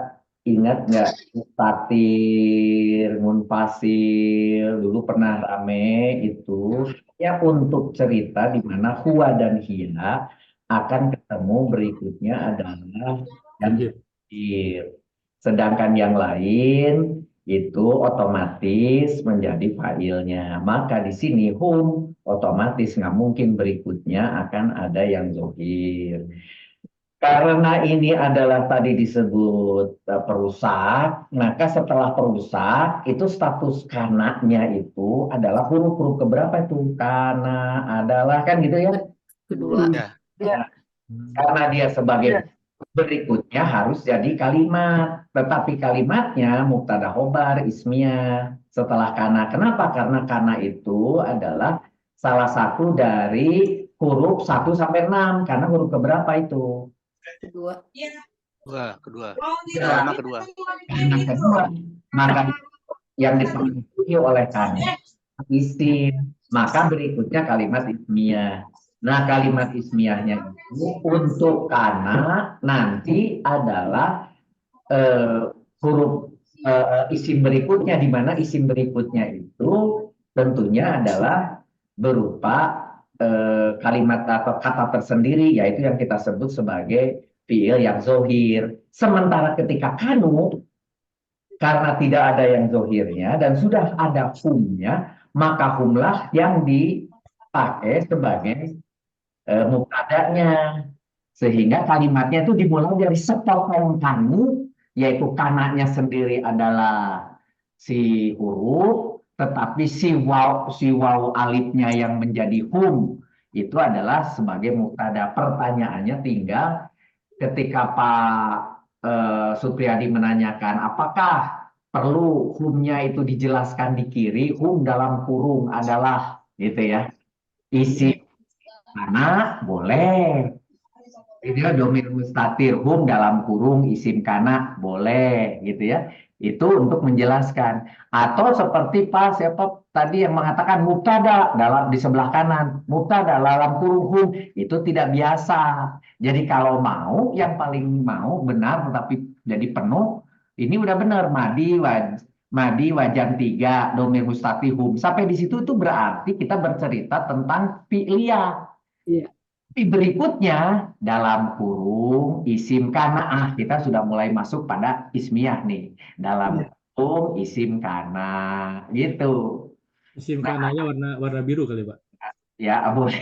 ingat nggak mustatir, munfasil, dulu pernah rame itu ya untuk cerita di mana huwa dan hiya akan ketemu berikutnya adalah yang zahir. Sedangkan yang lain itu otomatis menjadi fa'ilnya. Maka di sini hum otomatis nggak mungkin berikutnya akan ada yang zohir. Karena ini adalah tadi disebut perusak, maka setelah perusak itu status kanaknya itu adalah huruf-huruf keberapa itu? Kana adalah kan gitu ya? kedua. Ya. Karena dia sebagai berikutnya harus jadi kalimat, tetapi kalimatnya mubtada khobar ismiyah setelah kana. Kenapa? Karena kana itu adalah salah satu dari huruf 1 sampai 6. Karena huruf keberapa itu? Kedua. Kedua. Ya. Kedua. Kedua. Maka yang dipenuhi oleh kana isim, maka berikutnya kalimat ismiyah. Nah, kalimat ismiyahnya itu untuk kana nanti adalah huruf isim berikutnya, di mana isim berikutnya itu tentunya adalah berupa kalimat atau kata tersendiri, yaitu yang kita sebut sebagai fiil yang zohir. Sementara ketika kanu, karena tidak ada yang zohirnya dan sudah ada humnya, maka humlah yang dipakai sebagai mubtada'nya, sehingga kalimatnya itu dimulai dari sepotong kanu, yaitu kananya sendiri adalah si huruf, tetapi si waw alifnya yang menjadi hum itu adalah sebagai mubtada. Pertanyaannya tinggal ketika Pak Supriyadi menanyakan apakah perlu humnya itu dijelaskan di kiri, hum dalam kurung adalah gitu ya isi kana boleh. Ini domir mustatir, hum dalam kurung isim kana boleh gitu ya. Itu untuk menjelaskan. Atau seperti Pak siapa tadi yang mengatakan mubtada di sebelah kanan, mubtada dalam kurung hum, itu tidak biasa. Jadi kalau mau yang paling mau benar tetapi jadi penuh, ini udah benar madi wajan 3 domir mustatir hum. Sampai di situ itu berarti kita bercerita tentang fi'liyah. Tapi berikutnya dalam kurung isim kana, kita sudah mulai masuk pada ismiyah nih. Dalam kurung isim kana gitu. Isim kananya warna biru kali, Pak. Ya, boleh.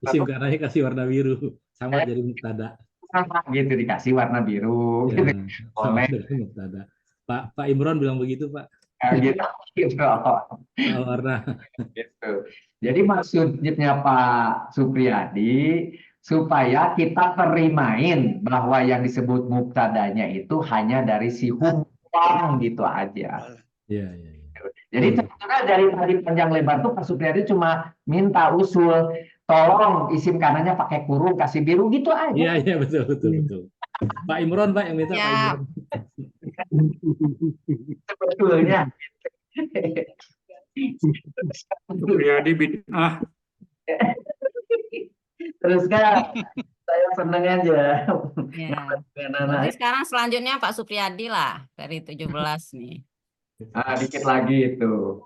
Isim kananya kasih warna biru, sama jadi mubtada. Gitu dikasih warna biru. Ya, Gitu. sama Boleh. dengan mubtada. Pak Imron bilang begitu, Pak. Gitu. Warna. Gitu. Jadi maksudnya Pak Supriyadi supaya kita terimain bahwa yang disebut mubtadanya itu hanya dari si hum gitu aja. Iya. Jadi sebetulnya dari tadi panjang lebar tuh Pak Supriyadi cuma minta usul, tolong isim kanannya pakai kurung kasih biru gitu aja. Iya betul. Pak Imron Pak yang minta Pak Imron. Sebetulnya. Supriyadi bid'ah. Terus kan saya seneng aja. Ya. Dengan Berarti anak. sekarang selanjutnya Pak Supriyadi lah dari 17 nih. Dikit lagi itu.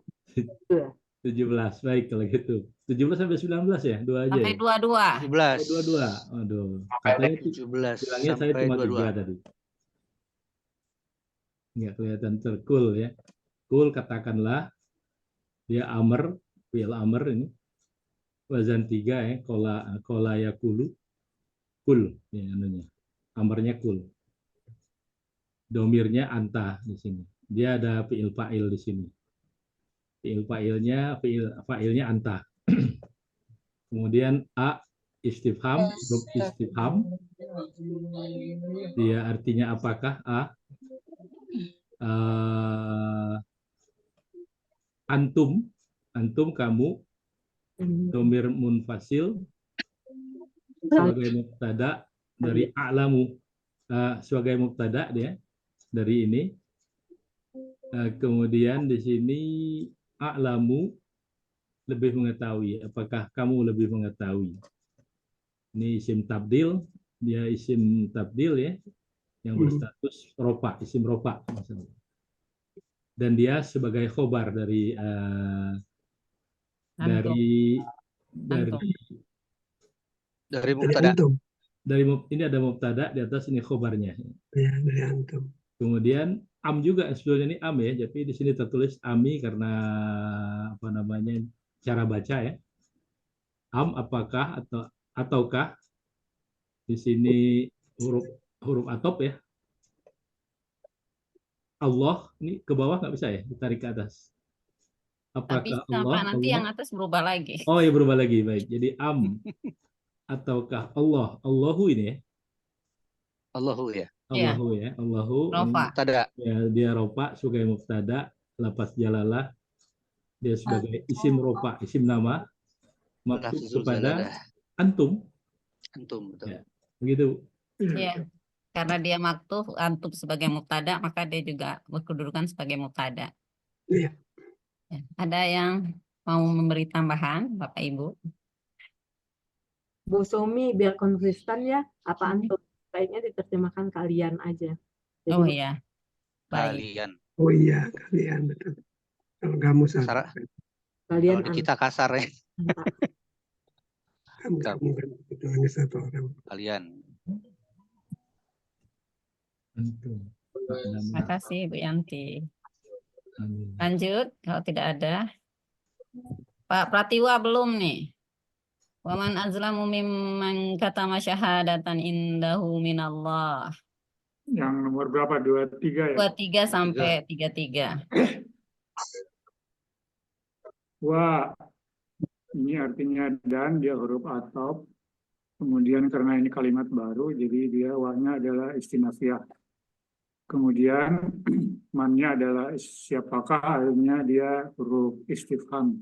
17, baik kalau gitu. 17 sampai 19 ya, dua aja Sampai ya. 22. 17. 22. Aduh, katanya 17 bilangnya saya sampai cuma 22. 3 tadi. Nggak kelihatan terkul ya. Kul katakanlah dia amr, fi'il amr ini. Wazan 3 ya, kola yakulu. Kul ya anunya. Amrnya kul. Domirnya anta di sini. Dia ada fi'il fa'il di sini. Fi'il fa'ilnya anta. Kemudian a istifham, huruf istifham. Dia artinya apakah a? Antum kamu. Domir munfasil sebagai mubtada dari a'lamu. Sebagai mubtada dia dari ini. Kemudian di sini a'lamu lebih mengetahui. Apakah kamu lebih mengetahui? Ini isim tabdil, dia isim tabdil ya, yang berstatus rofa, isim rofa. Dan dia sebagai khobar dari mubtada. Ini ada mubtada di atas ini khobarnya. Ya, dari antum. Kemudian am juga sebetulnya ini am ya, tapi di sini tertulis ami karena apa namanya cara baca ya. Am apakah ataukah di sini huruf atop ya. Allah ini ke bawah nggak bisa ya, ditarik ke atas. Apakah Allah? Nanti yang atas berubah lagi. Oh ya berubah lagi, baik. Jadi am ataukah Allah? Allahu ini ya. Allahu ya. Allahu ya. Allahu. Mubtada. Ya, dia rofa sebagai mubtada, lafaz jalalah. Dia sebagai isim rofa, isim nama. Maksud kepada antum. Antum betul. Ya, begitu. Iya. Karena dia maktuf antum sebagai mubtada, maka dia juga berkedudukan sebagai mubtada. Iya. Ya. Ada yang mau memberi tambahan, Bapak Ibu? Bu Sumi, biar konsisten ya, apa antum? Baiknya diterjemahkan kalian aja. Jadi, Oh iya. Kalian. Oh iya, kalian betul. Kalau kamu salah. Kalian kalau di kita kasar ya. Kamu kan itu hanya satu orang. Kalian. Terima kasih Bu Yanti. Lanjut, kalau tidak ada. Pak Pratiwa belum nih. Waman azlamu mimman katama syahadatan indahu minallah. Yang nomor berapa? 23 ya? 23 sampai 33. Wa, ini artinya dan, dia huruf atop. Kemudian karena ini kalimat baru, jadi dia wa-nya adalah istinafiyah. Kemudian man-nya adalah siapakah, akhirnya dia huruf istifham.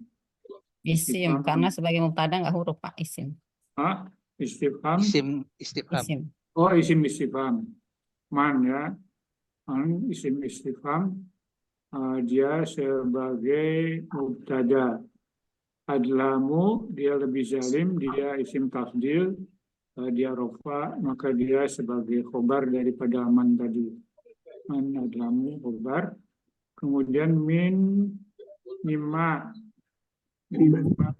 Isim, karena sebagai mubtada nggak huruf Pak, isim. Istifham. Istifham. Oh, isim istifham. Man ya. Man, isim istifham. Dia sebagai mubtada. Adlamu, dia lebih zalim, dia isim tafdil, dia rofa, maka dia sebagai khobar daripada man tadi. Man adlamu khobar. Kemudian mimma. Mimman,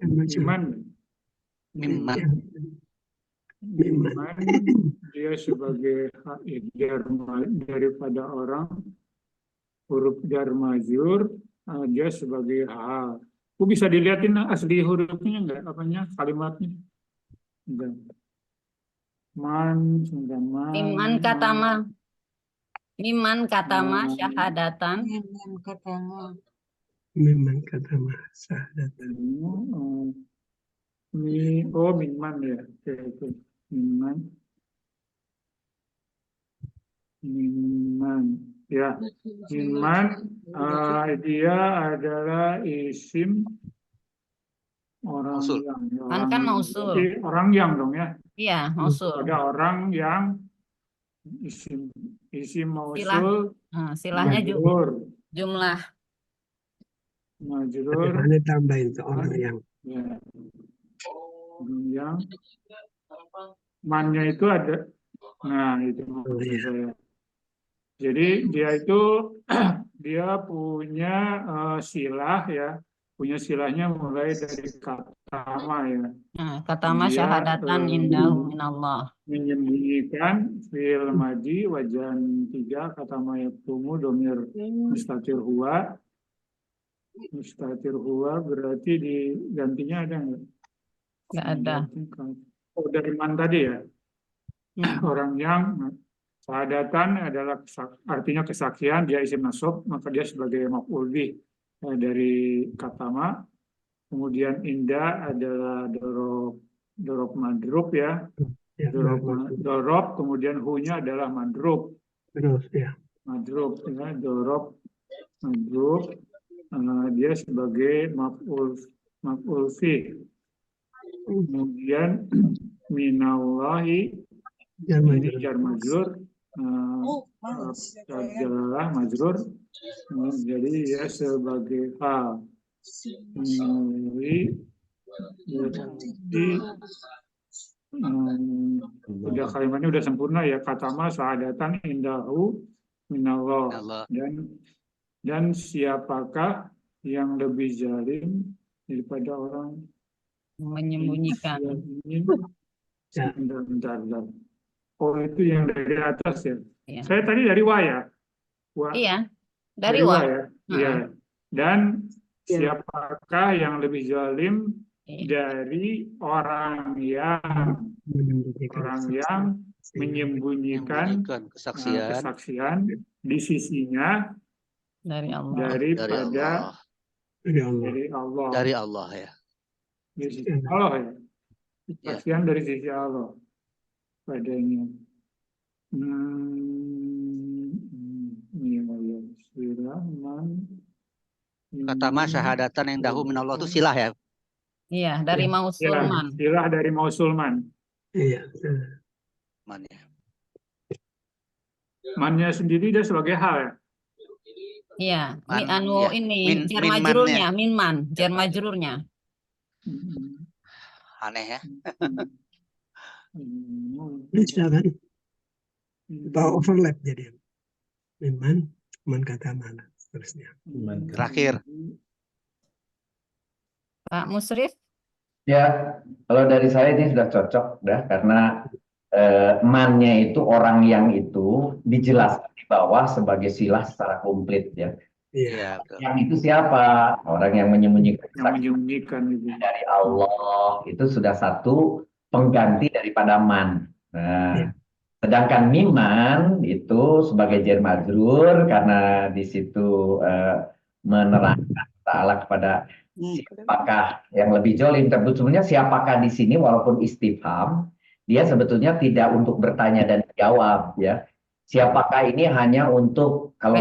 dia sebagai daripada orang, huruf jar majrur, dia sebagai hal. Bisa dilihatin asli hurufnya enggak, apanya kalimatnya? Enggak. Miman katama syahadatan. Memang kata masa datang. Minman ya, itu minman ya, minman dia adalah isim orang yang Kan mausul. Orang yang dong ya. Iya, mausul. Ada orang yang isim Silah. mausul Silahnya majrur, jumlah. majrur Mana tambahin seorang yang ya. Yang mannya itu ada. Nah, itu maksud iya. saya. Jadi dia itu dia punya silah ya, punya silahnya mulai dari katama ya. Nah, katama Dia syahadatan indahu minallah. menyembunyikan fil madi wajan 3 katama yaktumu domir mustatir huwa. Mustatir huwa berarti digantinya ada nggak? Nggak ada. Oh, dari man tadi ya. Orang yang syahadatan adalah artinya kesaksian, dia isim nasab, maka dia sebagai maf'ul bih dari katama. Kemudian inda adalah dorob madrub ya. Ya, Dorob, kemudian hu-nya adalah madrub. terus ya. Madrub ya, dorob madrub. Dia sebagai maf'ul bih. Kemudian minallahi ini jar majrur, adalah majrur, jadi ya sebagai hal. Udah kalimatnya udah sempurna ya, katama syahadatan indahu minallah. Dan siapakah yang lebih zalim daripada orang Menyembunyikan. Bentar. Oh, itu yang dari atas ya. Iya. Saya tadi dari wa ya. Iya, dari wa wa. ya. Iya. Dan siapakah yang lebih zalim dari orang yang menyembunyikan kesaksian di sisinya dari Allah. daripada Dari Allah ya. Dari sisi Allah ya. Kesaksian dari sisi Allah padanya. Katama syahadatan yang dahu minallah itu silah ya. Iya, dari mausulman. Silah dari mausulman. Iya. Man ya. Mannya sendiri dia sebagai hal ya. Iya, ya. ini jar majrurnya, minman, jar majrurnya. Aneh ya. Bisa kan? Atau overlap jadi. Memang man kata mana terusnya. Terakhir. Pak Musrif? Ya, kalau dari saya ini sudah cocok dah karena mannya itu orang yang itu dijelaskan di bawah sebagai silah secara komplit ya. Iya. Yang itu siapa? Orang yang menyembunyikan itu dari Allah itu sudah satu pengganti daripada man. Nah, sedangkan miman itu sebagai jar majrur karena di situ menerangkan ta'ala kepada siapakah yang lebih jolim. Sebetulnya siapakah di sini walaupun istifham dia sebetulnya tidak untuk bertanya dan jawab ya. Siapakah ini hanya untuk kalau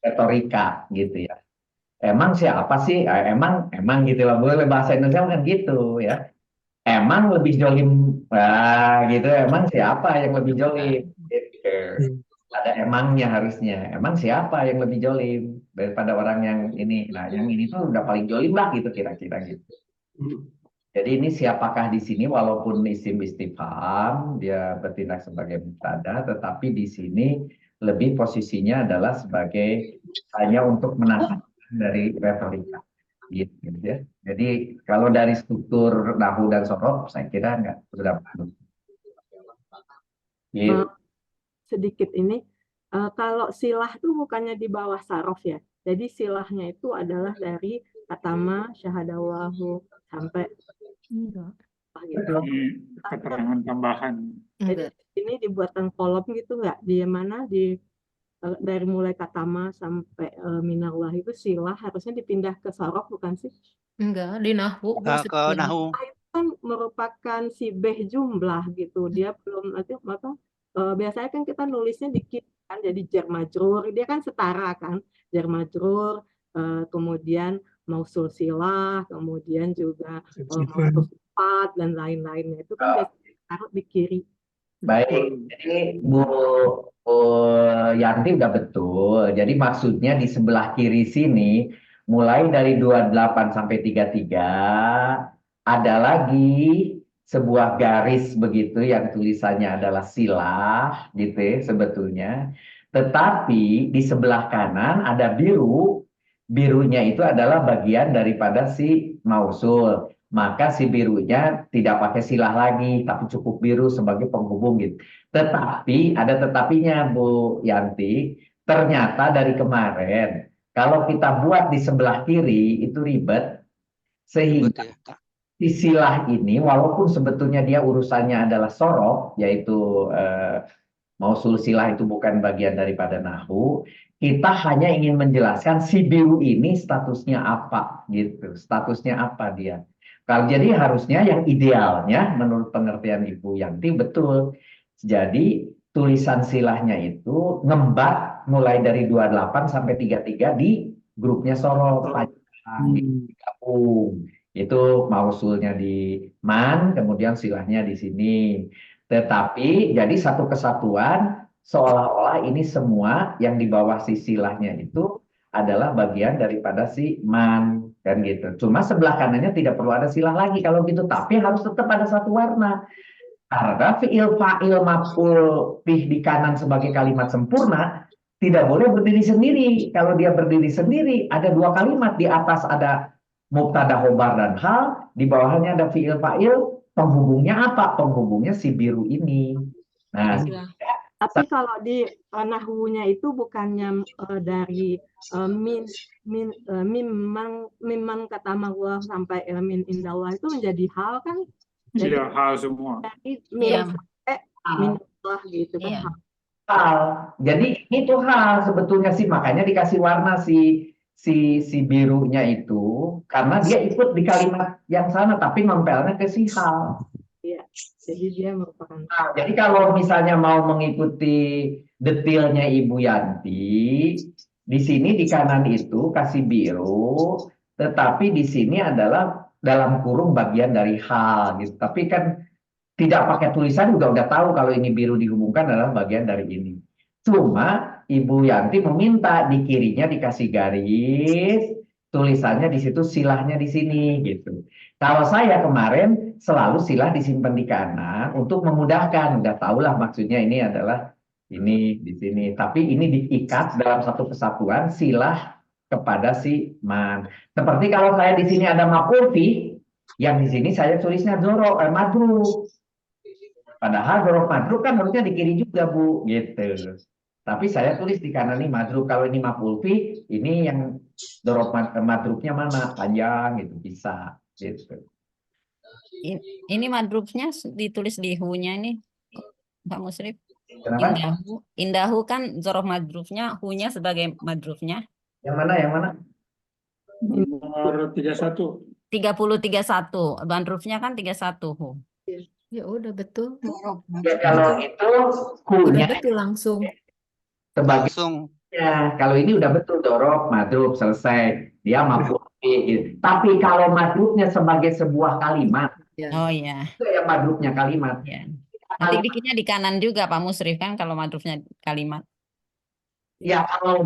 retorika gitu ya. Emang siapa sih? Emang gitu lah. Boleh bahasa Indonesia kan gitu ya. Emang lebih jolim gitu. Emang siapa yang lebih jolim? Gitu. Ada emangnya harusnya. Emang siapa yang lebih jolim daripada orang yang ini? Nah, yang ini tuh udah paling jolim lah gitu kira-kira gitu. Jadi ini siapakah di sini walaupun isim istifham dia bertindak sebagai mubtada, tetapi di sini lebih posisinya adalah sebagai hanya untuk menantang dari retorika gitu ya. Jadi kalau dari struktur nahu dan sorof saya kira enggak sudah bagus. Gitu. Sedikit ini kalau silah itu bukannya di bawah sarof ya. Jadi silahnya itu adalah dari katama syahadawahu sampai gitu. Keterangan tambahan. Jadi ini dibuatkan kolom gitu nggak? Di mana dari mulai katama sampai minallah itu silah harusnya dipindah ke sarof bukan sih? Enggak, di nahwu. Ke nahu. Itu kan merupakan sibeh jumlah gitu. Dia belum nanti biasanya kan kita nulisnya dikit kan jadi jar majrur. Dia kan setara kan jar majrur, kemudian mausul silah, kemudian juga mausul sifat dan lain-lainnya itu kan biasanya taruh di kiri Baik, jadi Bu Yanti udah betul. Jadi maksudnya di sebelah kiri sini, mulai dari 28 sampai 33, ada lagi sebuah garis begitu yang tulisannya adalah silah, gitu ya, sebetulnya. Tetapi di sebelah kanan ada biru, birunya itu adalah bagian daripada si mausul. Maka si birunya tidak pakai silah lagi, tapi cukup biru sebagai penghubung gitu. Tetapi ada tetapinya Bu Yanti, ternyata dari kemarin kalau kita buat di sebelah kiri itu ribet, sehingga si silah ini walaupun sebetulnya dia urusannya adalah sorof, yaitu mausul silah itu bukan bagian daripada nahu, kita hanya ingin menjelaskan si biru ini statusnya apa gitu, statusnya apa dia. Kalau jadi harusnya yang idealnya menurut pengertian Ibu Yanti betul. Jadi tulisan silahnya itu ngembat mulai dari 28 sampai 33 di grupnya sorof digabung. Itu mausulnya di man, kemudian silahnya di sini. Tetapi jadi satu kesatuan seolah-olah ini semua yang di bawah si silahnya itu adalah bagian daripada si man kan gitu. Cuma sebelah kanannya tidak perlu ada silah lagi kalau gitu, tapi harus tetap ada satu warna. Karena fi'il fa'il maf'ul bih di kanan sebagai kalimat sempurna tidak boleh berdiri sendiri. Kalau dia berdiri sendiri ada dua kalimat, di atas ada mubtada khobar dan hal, di bawahnya ada fi'il fa'il, penghubungnya apa? Penghubungnya si biru ini. Nah, tapi kalau di nahwunya itu bukannya dari mimman kata Allah sampai min indallah itu menjadi hal kan? Jadi Iya, hal semua. dari min sampai min Allah gitu kan? hal. Jadi itu hal sebetulnya sih, makanya dikasih warna si birunya itu karena dia ikut di kalimat yang sana tapi nempelnya ke si hal. Iya, jadi dia merupakan. Nah, jadi kalau misalnya mau mengikuti detailnya Ibu Yanti, di sini di kanan itu kasih biru, tetapi di sini adalah dalam kurung bagian dari hal gitu. Tapi kan tidak pakai tulisan juga udah tahu kalau ini biru dihubungkan adalah bagian dari ini. Cuma Ibu Yanti meminta di kirinya dikasih garis, tulisannya di situ, silahnya di sini gitu. Kalau saya kemarin selalu silah disimpan di kanan untuk memudahkan, udah tahulah maksudnya ini adalah ini di sini. Tapi ini diikat dalam satu kesatuan silah kepada si man. Seperti kalau saya di sini ada maf'ul bih, yang di sini saya tulisnya madruf. Padahal dzaraf madruf kan harusnya di kiri juga Bu, gitu. Tapi saya tulis di kanan ini madruf. Kalau ini maf'ul bih, ini yang dzaraf madrufnya mana? Panjang gitu bisa. Gitu. Ini madrufnya ditulis di hu-nya ini, Pak Musrif. Kenapa? Indahu kan dzaraf madrufnya, hu-nya sebagai madrufnya. Yang mana? Yang mana? Nomor 31. 30-31. Madrufnya kan 31 hu. Ya udah betul. Ya, kalau itu Udah hu-nya betul langsung. sebagai ya, kalau ini udah betul dzaraf madruf selesai. Dia maf'ul bih gitu. Tapi kalau madrufnya sebagai sebuah kalimat, Oh ya. itu yang madrufnya kalimat. Ya. Nanti dikitnya di kanan juga Pak Musrif kan kalau madrufnya kalimat. Ya, kalau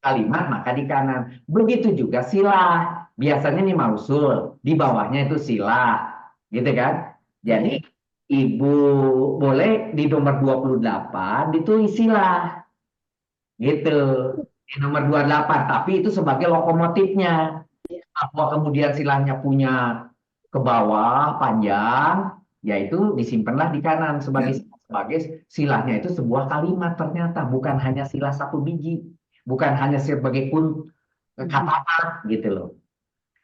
kalimat maka di kanan. Begitu juga silah. Biasanya ini mausul, di bawahnya itu silah. Gitu kan? Jadi Ibu boleh di nomor 28 ditulis silah. Gitu. Di nomor 28, tapi itu sebagai lokomotifnya. Apa kemudian silahnya punya ke bawah panjang, yaitu disimpanlah di kanan sebagai silahnya itu sebuah kalimat, ternyata bukan hanya silah satu biji, bukan hanya sebagai kata gitu loh.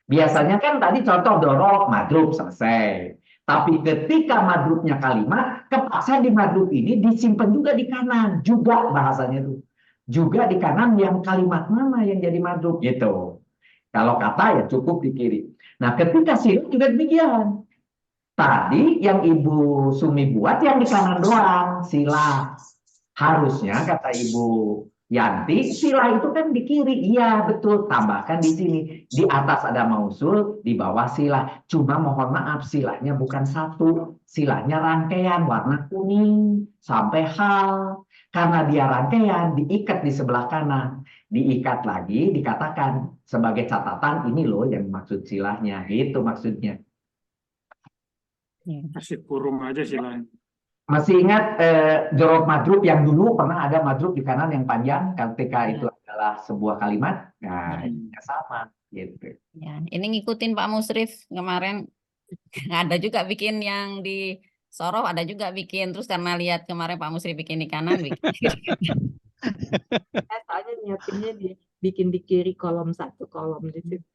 Biasanya kan tadi contoh dzaraf madruf selesai, tapi ketika madrufnya kalimat, kepaksa di madruf ini disimpan juga di kanan, juga bahasanya itu juga di kanan yang kalimat mana yang jadi madruf gitu. Kalau kata ya cukup di kiri. Nah, ketika silah juga demikian. Tadi yang Ibu Sumi buat yang di kanan doang, silah. Harusnya kata Ibu Yanti, sila itu kan di kiri. Iya, betul. Tambahkan di sini. Di atas ada mausul, di bawah sila. Cuma mohon maaf, silanya bukan satu. Silanya rangkaian warna kuning sampai hal. Karena dia rangkaian, diikat di sebelah kanan. Diikat lagi, dikatakan sebagai catatan, ini loh yang maksud silanya. Itu maksudnya. Kasih kurung aja silanya. Masih ingat jorok madrub yang dulu pernah ada madrub di kanan yang panjang ketika itu adalah sebuah kalimat? Nah, ini sama gitu. Ya, ini ngikutin Pak Musrif kemarin ada juga bikin yang di Sorof, ada juga bikin, terus karena lihat kemarin Pak Musrif bikin di kanan, bikin. Soalnya nyiapinnya bikin di kiri kolom satu kolom di situ.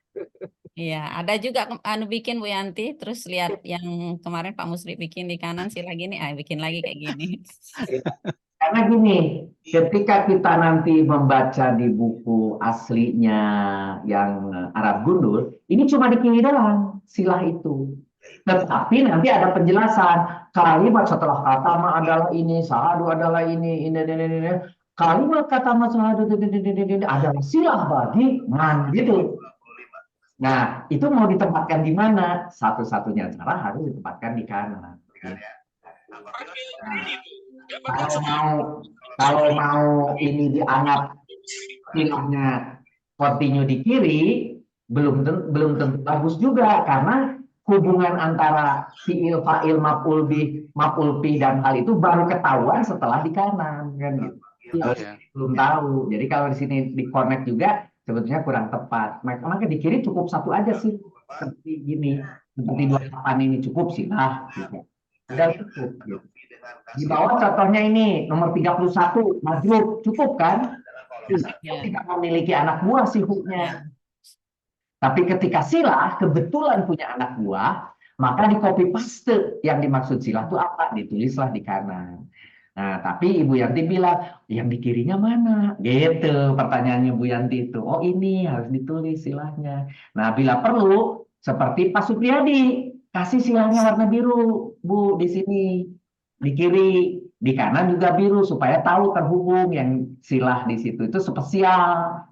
Iya, ada juga bikin Bu Yanti, terus lihat yang kemarin Pak Musrif bikin di kanan sila gini, bikin lagi kayak gini. Karena gini, ketika kita nanti membaca di buku aslinya yang Arab Gundul, ini cuma di kiri doang silah itu. Tetapi nanti ada penjelasan, kalimat setelah kata ma adalah ini, sahadu adalah ini. Kalimat kata ma sahadu adalah silah bagi man gitu. Nah, itu mau ditempatkan di mana? Satu-satunya cara harus ditempatkan di kanan. Kalau mau ini dianggap silahnya continue di kiri, belum tentu bagus juga, karena hubungan antara fiil, fa'il, maf'ul bih dan hal itu baru ketahuan setelah di kanan, kan gitu. Belum tahu. Jadi kalau di sini di connect juga sebetulnya kurang tepat. Maka di kiri cukup satu aja sih, seperti gini, seperti dua papan ini cukup sih lah. Gitu. Udah cukup. Gitu. Di bawah contohnya ini nomor 31 majrur, cukup kan? Tidak memiliki anak buah sih huknya. Tapi ketika silah kebetulan punya anak buah, maka di copy paste yang dimaksud silah itu apa? Ditulislah di kanan. Nah, tapi Ibu Yanti bilang, yang di kirinya mana? Gitu pertanyaannya Bu Yanti itu. Oh, ini harus ditulis silahnya. Nah, bila perlu, seperti Pak Supriyadi, kasih silahnya warna biru, Bu, di sini. Di kiri, di kanan juga biru, supaya tahu terhubung yang silah di situ. Itu spesial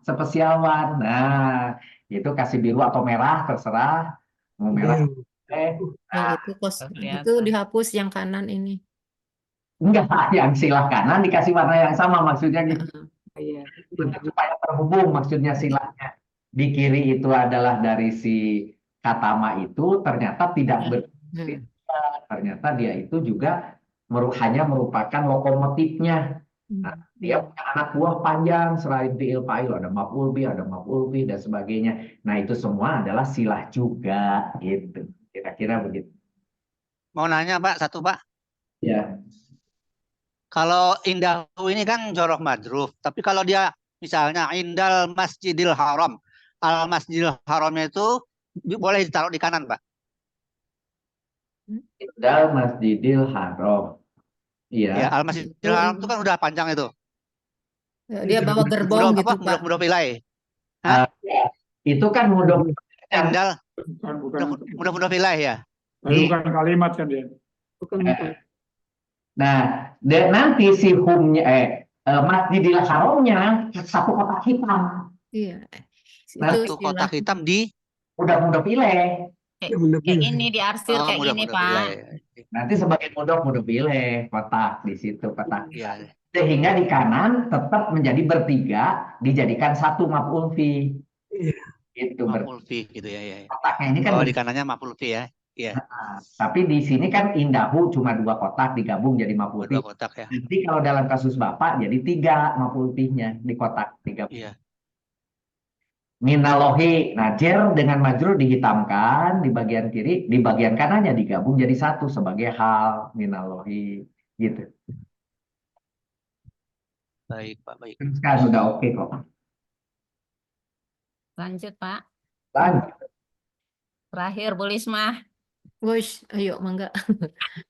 one. Nah, itu kasih biru atau merah, terserah. Mau merah. Itu dihapus yang kanan ini. Enggak, yang silah kanan dikasih warna yang sama, maksudnya gitu. Supaya terhubung, maksudnya silahnya. Di kiri itu adalah dari si katama itu ternyata tidak berbeda. Ternyata dia itu juga hanya merupakan lokomotifnya. Nah, dia punya anak buah panjang selain fiil fa'il, ada maf'ul bih, ada maf'ul bih dan sebagainya. Nah, itu semua adalah silah juga gitu. Kira-kira begitu. Mau nanya, Pak, satu, Pak. Ya. Kalau indahu ini kan jorok madruf, tapi kalau dia misalnya indal masjidil haram, al masjidil haramnya itu boleh ditaruh di kanan, Pak? Indal masjidil haram. Iya. Ya, al masjidil haram itu kan udah panjang itu. Dia bawa gerbong gitu, Pak. Mudah pilih. Itu kan mudah indal. Mudah pilih ya. Bukan kalimat kan dia. Bukan. Nah, nanti si humnya masjidil haramnya satu kotak hitam. Iya. Satu kotak hitam di mudah pilih. Kayak gini diarsir kayak gini, Pak. Nanti sebagai mudah pilih kotak di situ kotak. Sehingga di kanan tetap menjadi bertiga, dijadikan satu maf'ul fi. Itu maf'ul fi gitu ya. Kotaknya ini kan di kanannya maf'ul fi ya. Iya. Tapi di sini kan indahu cuma 2 kotak digabung jadi maf'ul fi. 2 kotak ya. Nanti kalau dalam kasus Bapak jadi 3 maf'ul fi-nya di kotak 3. Iya. Minalohi, nah jer dengan majrur dihitamkan di bagian kiri, di bagian kanannya digabung jadi satu sebagai hal minalohi gitu. Baik, Pak, baik. Kan sudah oke kok. Lanjut, Pak. Lanjut. Terakhir, Bu Lismah. Wush, ayo mangga.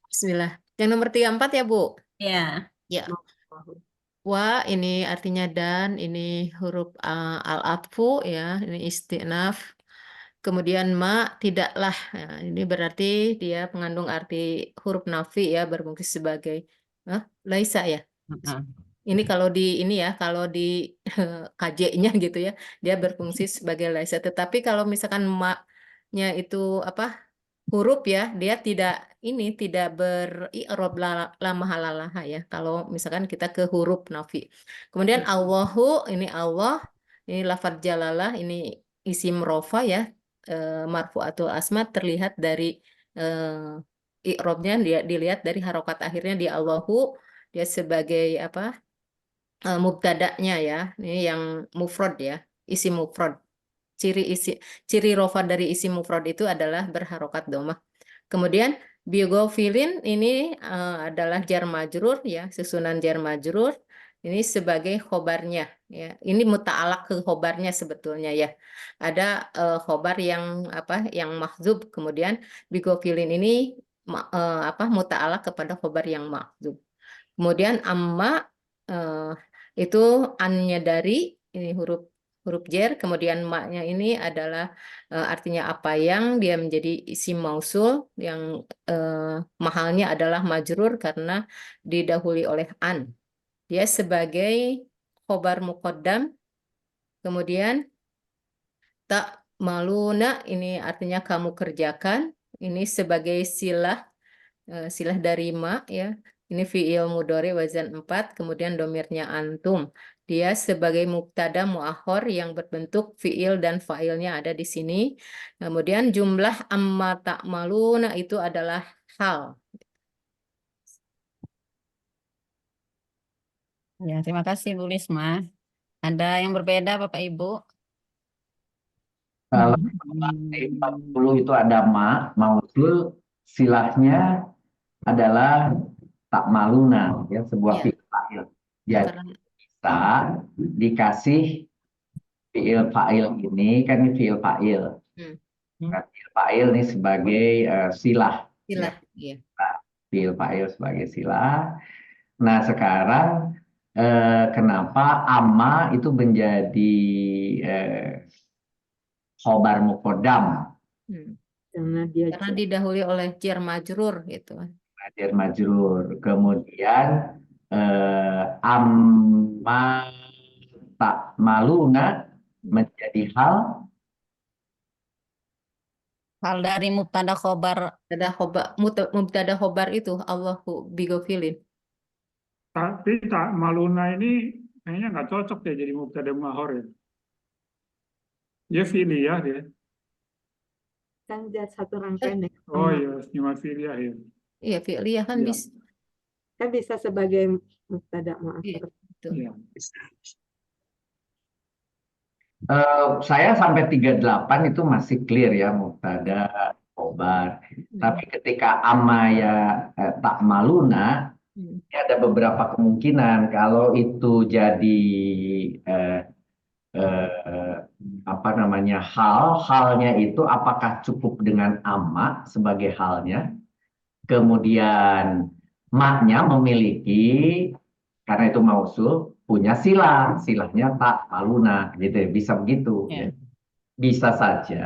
Bismillah. Yang nomor 34 ya, Bu? Ya. Ya. Wa ini artinya dan, ini huruf al-atfu ya, ini istinaf. Kemudian ma tidaklah. Nah, ini berarti dia mengandung arti huruf nafi ya, berfungsi sebagai laisa ya. Ini kalau di ini ya, kalau di KJ-nya gitu ya, dia berfungsi sebagai laisa. Tetapi kalau misalkan maknya itu apa huruf ya, dia tidak ber-i'rab la mahalalaha ya. Kalau misalkan kita ke huruf nafi. Kemudian Allahu, ini Allah, ini lafadz jalalah, ini isim rofa ya, marfu atau asma terlihat dari i'rabnya, dia dilihat dari harokat akhirnya di Allahu, dia sebagai apa? Mubtada'nya ya. Ini yang mufrad ya, isim mufrad. Ciri rofa dari isim mufrad itu adalah berharokat domah. Kemudian biogofilin ini adalah jar majrur ya, susunan jar majrur. Ini sebagai khobarnya ya. Ini muta'alaq ke khobarnya sebetulnya ya. Ada khobar yang apa? Yang mahzub. Kemudian biogofilin ini muta'alaq kepada khobar yang mahzub. Kemudian amma itu annya dari ini huruf jar, kemudian maknya ini adalah artinya apa yang dia menjadi isim mausul yang mahalnya adalah majrur karena didahului oleh an. Dia sebagai khobar muqaddam, kemudian tak maluna ini artinya kamu kerjakan, ini sebagai silah dari ma ya. Ini fi'il mudhari wazan 4, kemudian domirnya antum. Dia sebagai mubtada muakhor yang berbentuk fi'il dan fa'ilnya ada di sini. Kemudian jumlah amma ta'maluna itu adalah hal. Ya, terima kasih Bu Lisma. Ada yang berbeda Bapak Ibu? Kalau 40 itu ada mausul, silahnya adalah tak maluna, ya, sebuah Ya. fi'il fa'il. Jadi Karena kita dikasih fi'il fa'il ini, kan ini fi'il fa'il. Nah, fi'il fa'il ini sebagai silah. silah, iya. Fi'il fa'il sebagai silah. Nah, sekarang kenapa amma itu menjadi khobar muqaddam? Karena didahului oleh jar majrur gitu. Jar majrur. Kemudian amma tak maluna menjadi hal dari mubtada khobar. Mubtada khobar itu Allahu bigofilin. Tapi tak maluna ini kayaknya nggak cocok ya jadi mubtada mahor ya. Dia fi'liyah dia. Kan jadi satu rangkaian ya. Oh iya, cuma fi'liyah ya. Iya, fi'liyah kan Iya. bisa. Kan bisa sebagai mubtada Iya, muakhir. betul. Iya. Saya sampai 38 itu masih clear ya, mubtada khobar. Tapi ketika amma ya tak maluna, ada beberapa kemungkinan kalau itu jadi apa namanya halnya itu apakah cukup dengan amma sebagai halnya, kemudian maknya memiliki, karena itu mausul, punya silahnya tak maluna gitu ya, bisa begitu ya. Bisa saja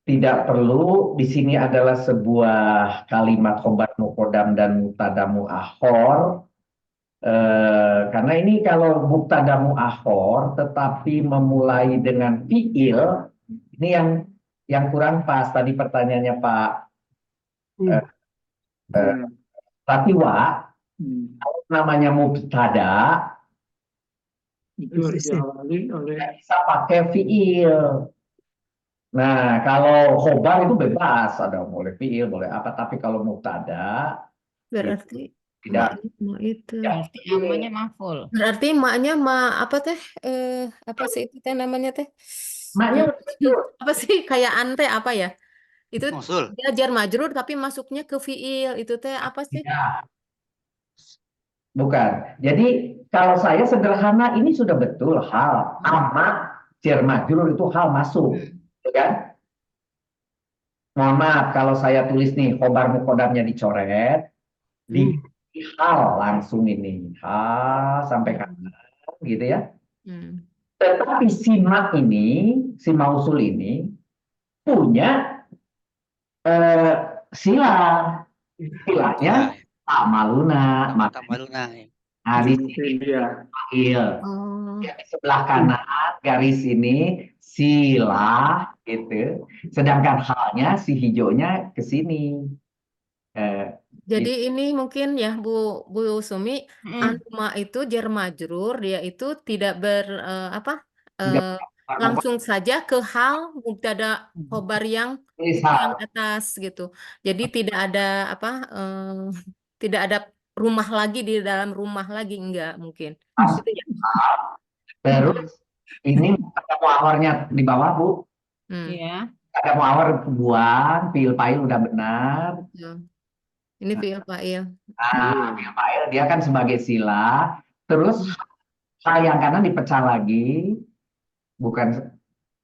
tidak perlu di sini adalah sebuah kalimat khobar muqaddam dan mubtada muakhor. Karena ini kalau mubtada muakhor tetapi memulai dengan fi'il, ini yang kurang pas. Tadi pertanyaannya Pak Ratiwa, kalau namanya mubtada Itu harus diawali oleh bisa pakai fi'il. Nah, kalau khobar itu bebas, ada boleh fi'il, boleh apa, tapi kalau mubtada Berarti tidak. itu. Berarti namanya maf'ul. Berarti maknya apa teh? Apa sih itu teh namanya teh? Maknya Apa sih kayak ante apa ya? Itu Mausul. dia jar majrur tapi masuknya ke fiil. Itu teh apa sih? Bukan. Jadi kalau saya sederhana ini sudah betul hal amma jar majrur itu hal masuk, kan? Mohon maaf kalau saya tulis nih khobar muqaddamnya dicoret, di hal langsung ini hal sampai kanan, gitu ya. Tetapi si mausul ini punya silahnya tak maluna. Tak maluna. Nah, di sini Iya. fa'il. Oh, Ya, di sebelah kanan garis ini silah gitu. Sedangkan halnya si hijaunya ke sini. jadi ini mungkin ya Bu Sumi, Mm. anuma itu jar majrur, dia itu tidak Nggak- langsung saja ke hal mubtada khobar yang Misal, atas gitu. Jadi tidak ada tidak ada rumah lagi di dalam rumah lagi, enggak mungkin. Gitu ya. terus ini ada muawarnya di bawah, Bu. Hmm, Iya. Ada muawar buang, fiil fa'il udah benar. ya. Ini fi'il fa'il. Fiil fa'il dia kan sebagai sila. Terus hal yang kanan dipecah lagi, bukan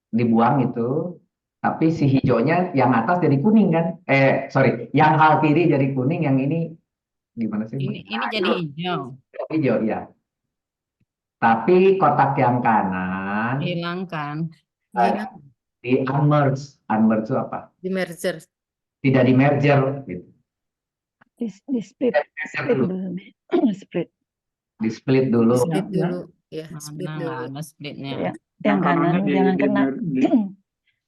dibuang itu. Tapi si hijaunya yang atas jadi kuning kan? Sorry, yang hal kiri jadi kuning, yang ini gimana sih? Ini jadi hijau. Hijau ya. Tapi kotak yang kanan Hilangkan. Hilang di unmerge. Unmerge itu apa? di merger. Tidak di merger gitu. Di split, Merger split dulu. dulu. Split. Di split dulu. Split dulu. Ya, split Mana dulu. nggak ada splitnya. Ya, yang kanan kanannya jangan kena di-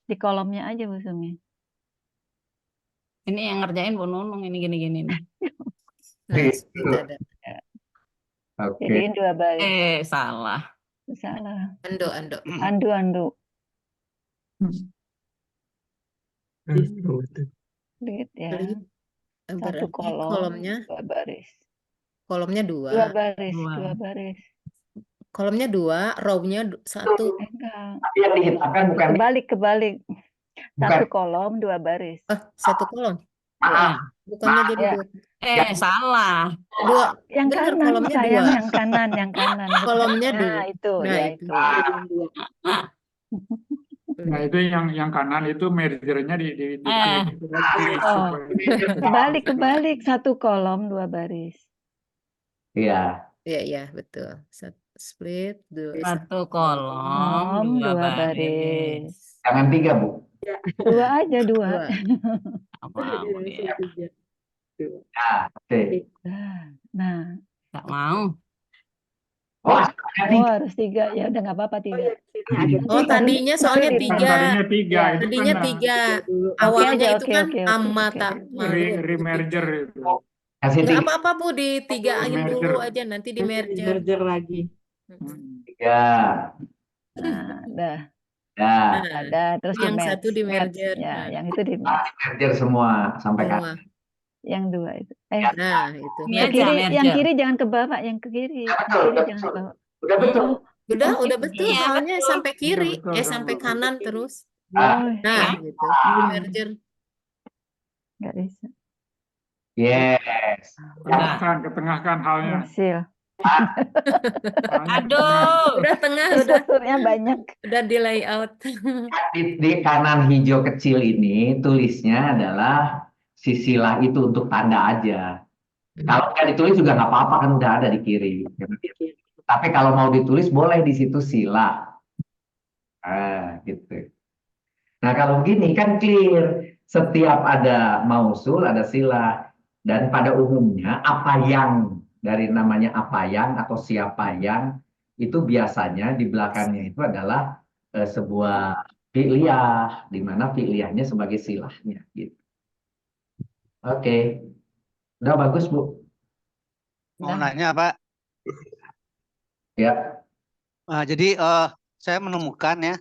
di kolomnya aja Bu Sumi. Ini yang ngerjain Bu Nunung ini gini-gini nih. Nah, split ada. Oke. Jadiin 2 baris. Salah. Salah. Ando. Andu. Split ya. Split. Satu Berarti kolomnya 2 baris. kolomnya 2 2. baris, Dua. 2 baris. Kolomnya 2, row-nya 1. Enggak. Tapi yang dihitamkan bukan Kebalik. Bukan. Satu kolom 2 baris. Satu kolom. Ya. Bukannya jadi Ya. 2. Salah. 2. Yang Benar, kanan kolomnya sayang, 2. yang kanan. Kolomnya Nah, 2. itu, Nah, ya itu. itu. Nah, itu yang kanan itu mergernya di Oh, kebalik. Satu kolom 2 baris. Iya. Iya, betul. Split, Satu kolom, 2 baris. Jangan 3, Bu. 2 aja, 2. Apa mau dia? Nah, oke. Nah, Nggak mau. Oh, harus 3. Ya udah nggak apa-apa 3. Oh, tadinya soalnya 3. Tadinya 3. Tadinya 3. Oke Awalnya aja, itu kan oke. amata. Remerger itu. kasih Nggak 3. apa-apa Bu, di-3-in Merger. dulu aja, nanti di merger. Merger lagi. 3. Nah, dah. Ya. Ada terus Yang di satu di merger. Ya, yang itu di Merger semua sampai kan. Semua. yang 2 itu. Nah, itu. Ini Ke aja kiri, yang merger. kiri jangan ke bawah, yang ke kiri. Ya, Yang betul, kiri betul. jangan ke bawah. Udah betul. Udah betul. Iya, Soalnya betul. sampai kiri, Betul, sampai betul. kanan terus. Ah, Nah, gitu. Di merger. Nggak bisa. yes. Ketengahkan halnya. Berhasil. Aduh. Udah tengah, Strukturnya banyak. udah di layout. Di kanan hijau kecil ini tulisnya adalah sisilah itu untuk tanda aja. Kalau nggak ditulis juga nggak apa-apa, kan udah ada di kiri. Tapi kalau mau ditulis boleh di situ sila. Gitu. Nah kalau begini kan clear. Setiap ada mausul ada sila. Dan pada umumnya apa yang dari namanya apa yang atau siapa yang itu biasanya di belakangnya itu adalah sebuah fi'liyah, di mana fi'liyahnya sebagai silahnya. Gitu. Oke. Udah bagus, Bu. Mau nanya Pak? Ya. Jadi saya menemukan ya,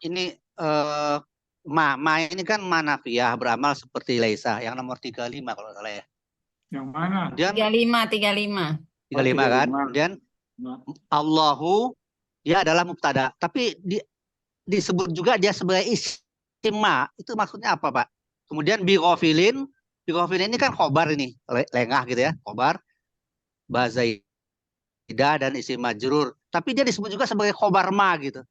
ini ma ini kan manafiyah beramal seperti Laisa, yang nomor 35 kalau nggak salah ya. Yang mana? Kemudian 35. 35 kan. Kemudian Allahu dia adalah mubtada, tapi disebut juga dia sebagai isim ma. Itu maksudnya apa, Pak? Kemudian bi ghafilin ini kan khobar ini, lengah gitu ya, khobar bazaidah dan isim majrur. Tapi dia disebut juga sebagai khobar ma gitu.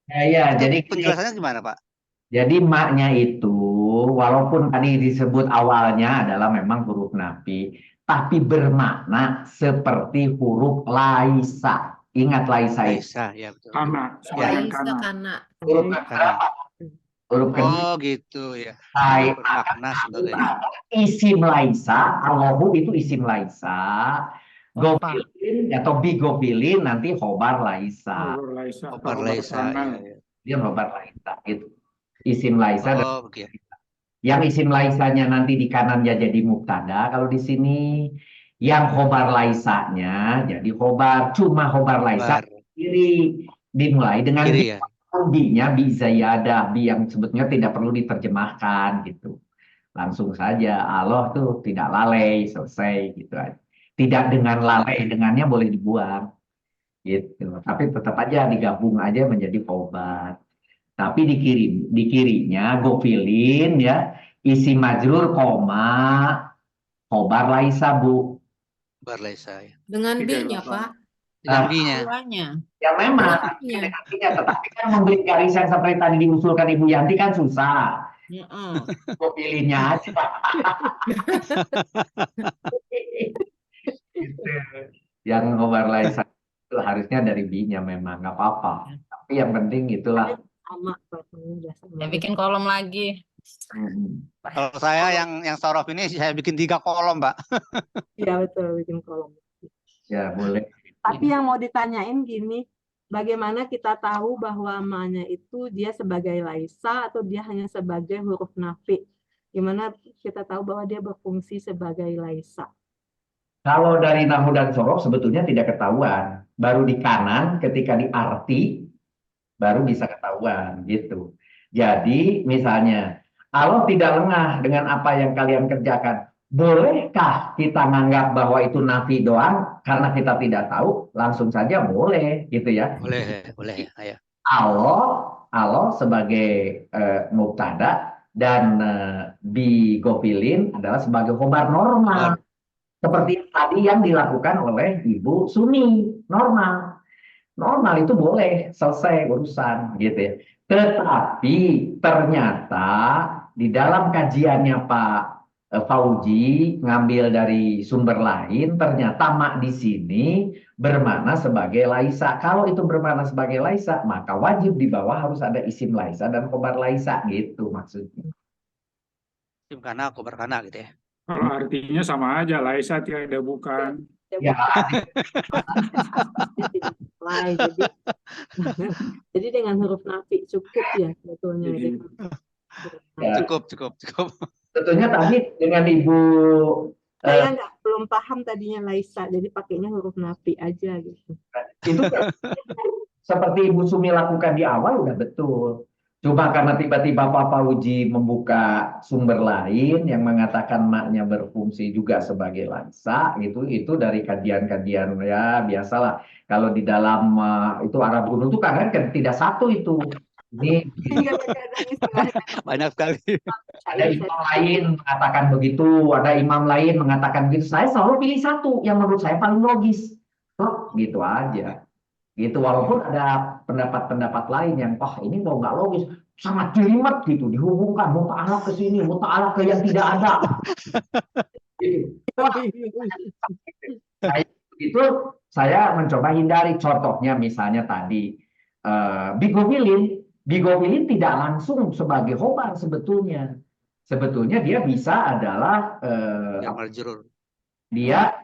Ya, jadi penjelasannya gimana, Pak? Jadi maknya itu walaupun tadi disebut awalnya adalah memang huruf nafi, tapi bermakna seperti huruf laisa. Ingat laisa itu. Laisa, ya betul. Kana. Ya. Laisa kana. Huruf berapa? Huruf kedua Oh gitu ya. baik. Bermakna sebagai Isim laisa, Allahu itu isim laisa, Apa? gofilin atau bigofilin nanti khobar laisa. Khobar laisa, khobar khobar laisa. kanan. Ya. Dia khobar laisa gitu. Isim laisa dan Oh begitu. yang isim laisanya nanti di kanannya jadi mubtada kalau di sini. Yang khobar laisanya jadi khobar, cuma khobar laisa Khobar kiri dimulai dengan kiri ya. bi-nya bi zayadah, bi yang sebetulnya tidak perlu diterjemahkan gitu. Langsung saja Allah tuh tidak lalai, selesai gitu aja. Tidak dengan lalai, dengannya boleh dibuang gitu. Tapi tetap aja digabung aja menjadi khobar. Tapi di kirinya gofilin ya, isi majrur koma khobar laisa Bu. Khobar laisa ya. Dengan 38. B-nya, Pak. Dengan Nah, B-nya. Duanya. ya memang B-nya. artinya, tetapi kan memberi garisan seperti tadi diusulkan Ibu Yanti kan susah. Heeh. Gofilinnya aja. Gitu. Yang khobar laisa itu harusnya dari B-nya memang nggak apa-apa. Tapi yang penting itulah. Sama bahasanya udah sama. Ya bikin kolom lagi. Kalau saya yang sorof ini saya bikin 3 kolom, Mbak. Iya betul, bikin kolom. Ya boleh. Tapi yang mau ditanyain gini, bagaimana kita tahu bahwa ma-nya itu dia sebagai laisa atau dia hanya sebagai huruf nafi? Gimana kita tahu bahwa dia berfungsi sebagai laisa? Kalau dari nahu dan sorof sebetulnya tidak ketahuan. Baru di kanan ketika diarti baru bisa ketahuan gitu. Jadi misalnya Allah tidak lengah dengan apa yang kalian kerjakan. Bolehkah kita menganggap bahwa itu nafi doang karena kita tidak tahu? Langsung saja boleh gitu ya. Boleh ya. Allah sebagai mubtada dan bigofilin adalah sebagai khobar normal. Seperti tadi yang dilakukan oleh Ibu Sumi, normal. Normal itu boleh, selesai urusan gitu ya. Tetapi ternyata di dalam kajiannya Pak Fauji ngambil dari sumber lain, ternyata mak di sini bermakna sebagai laisa. Kalau itu bermakna sebagai laisa, maka wajib di bawah harus ada isim laisa dan khobar laisa gitu maksudnya. Isim kana, khobar kana gitu ya. Kalau artinya sama aja, laisa tiada bukan. Ya, jadi dengan huruf nafi cukup ya sebetulnya. Cukup. Sebetulnya tadi dengan Ibu saya belum paham tadinya laisa, jadi pakainya huruf nafi aja gitu. Itu seperti Ibu Sumi lakukan di awal udah betul. Cuma karena tiba-tiba Pak Fauji membuka sumber lain yang mengatakan maknya berfungsi juga sebagai laisa gitu, itu dari kajian-kajian ya biasalah. Kalau di dalam itu Arab Gunung itu kan tidak satu itu. Ini banyak sekali. Ada imam lain mengatakan begitu, ada imam lain mengatakan begitu. Saya selalu pilih satu yang menurut saya paling logis. Gitu aja. Gitu, walaupun ada pendapat-pendapat lain yang ini mau nggak logis, sangat jelimet gitu, dihubungkan muta'alaq ke sini, muta'alaq ke yang tidak ada. Itu saya mencoba hindari. Contohnya misalnya tadi bigofilin tidak langsung sebagai khobar sebetulnya. Sebetulnya dia bisa adalah dia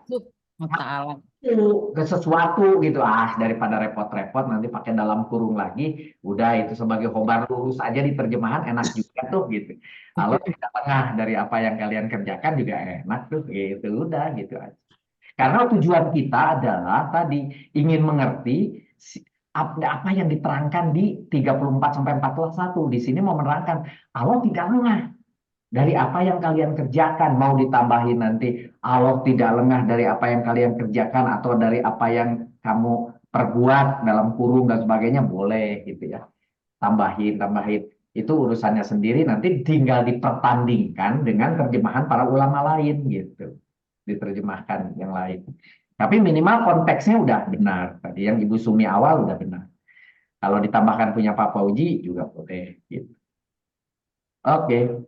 ke sesuatu gitu, daripada repot-repot nanti pakai dalam kurung lagi, udah itu sebagai khobar lurus aja di terjemahan enak juga tuh gitu. Kalau tidak tengah dari apa yang kalian kerjakan juga enak tuh gitu, udah gitu aja. Karena tujuan kita adalah tadi ingin mengerti apa yang diterangkan di 34 sampai 41. Di sini mau menerangkan Allah tidak lengah dari apa yang kalian kerjakan, mau ditambahin nanti Allah tidak lengah dari apa yang kalian kerjakan atau dari apa yang kamu perbuat dalam kurung dan sebagainya, boleh gitu ya. Tambahin itu urusannya sendiri, nanti tinggal dipertandingkan dengan terjemahan para ulama lain gitu, diterjemahkan yang lain. Tapi minimal konteksnya udah benar, tadi yang Ibu Sumi awal udah benar. Kalau ditambahkan punya Pak Fauji juga boleh gitu. Oke.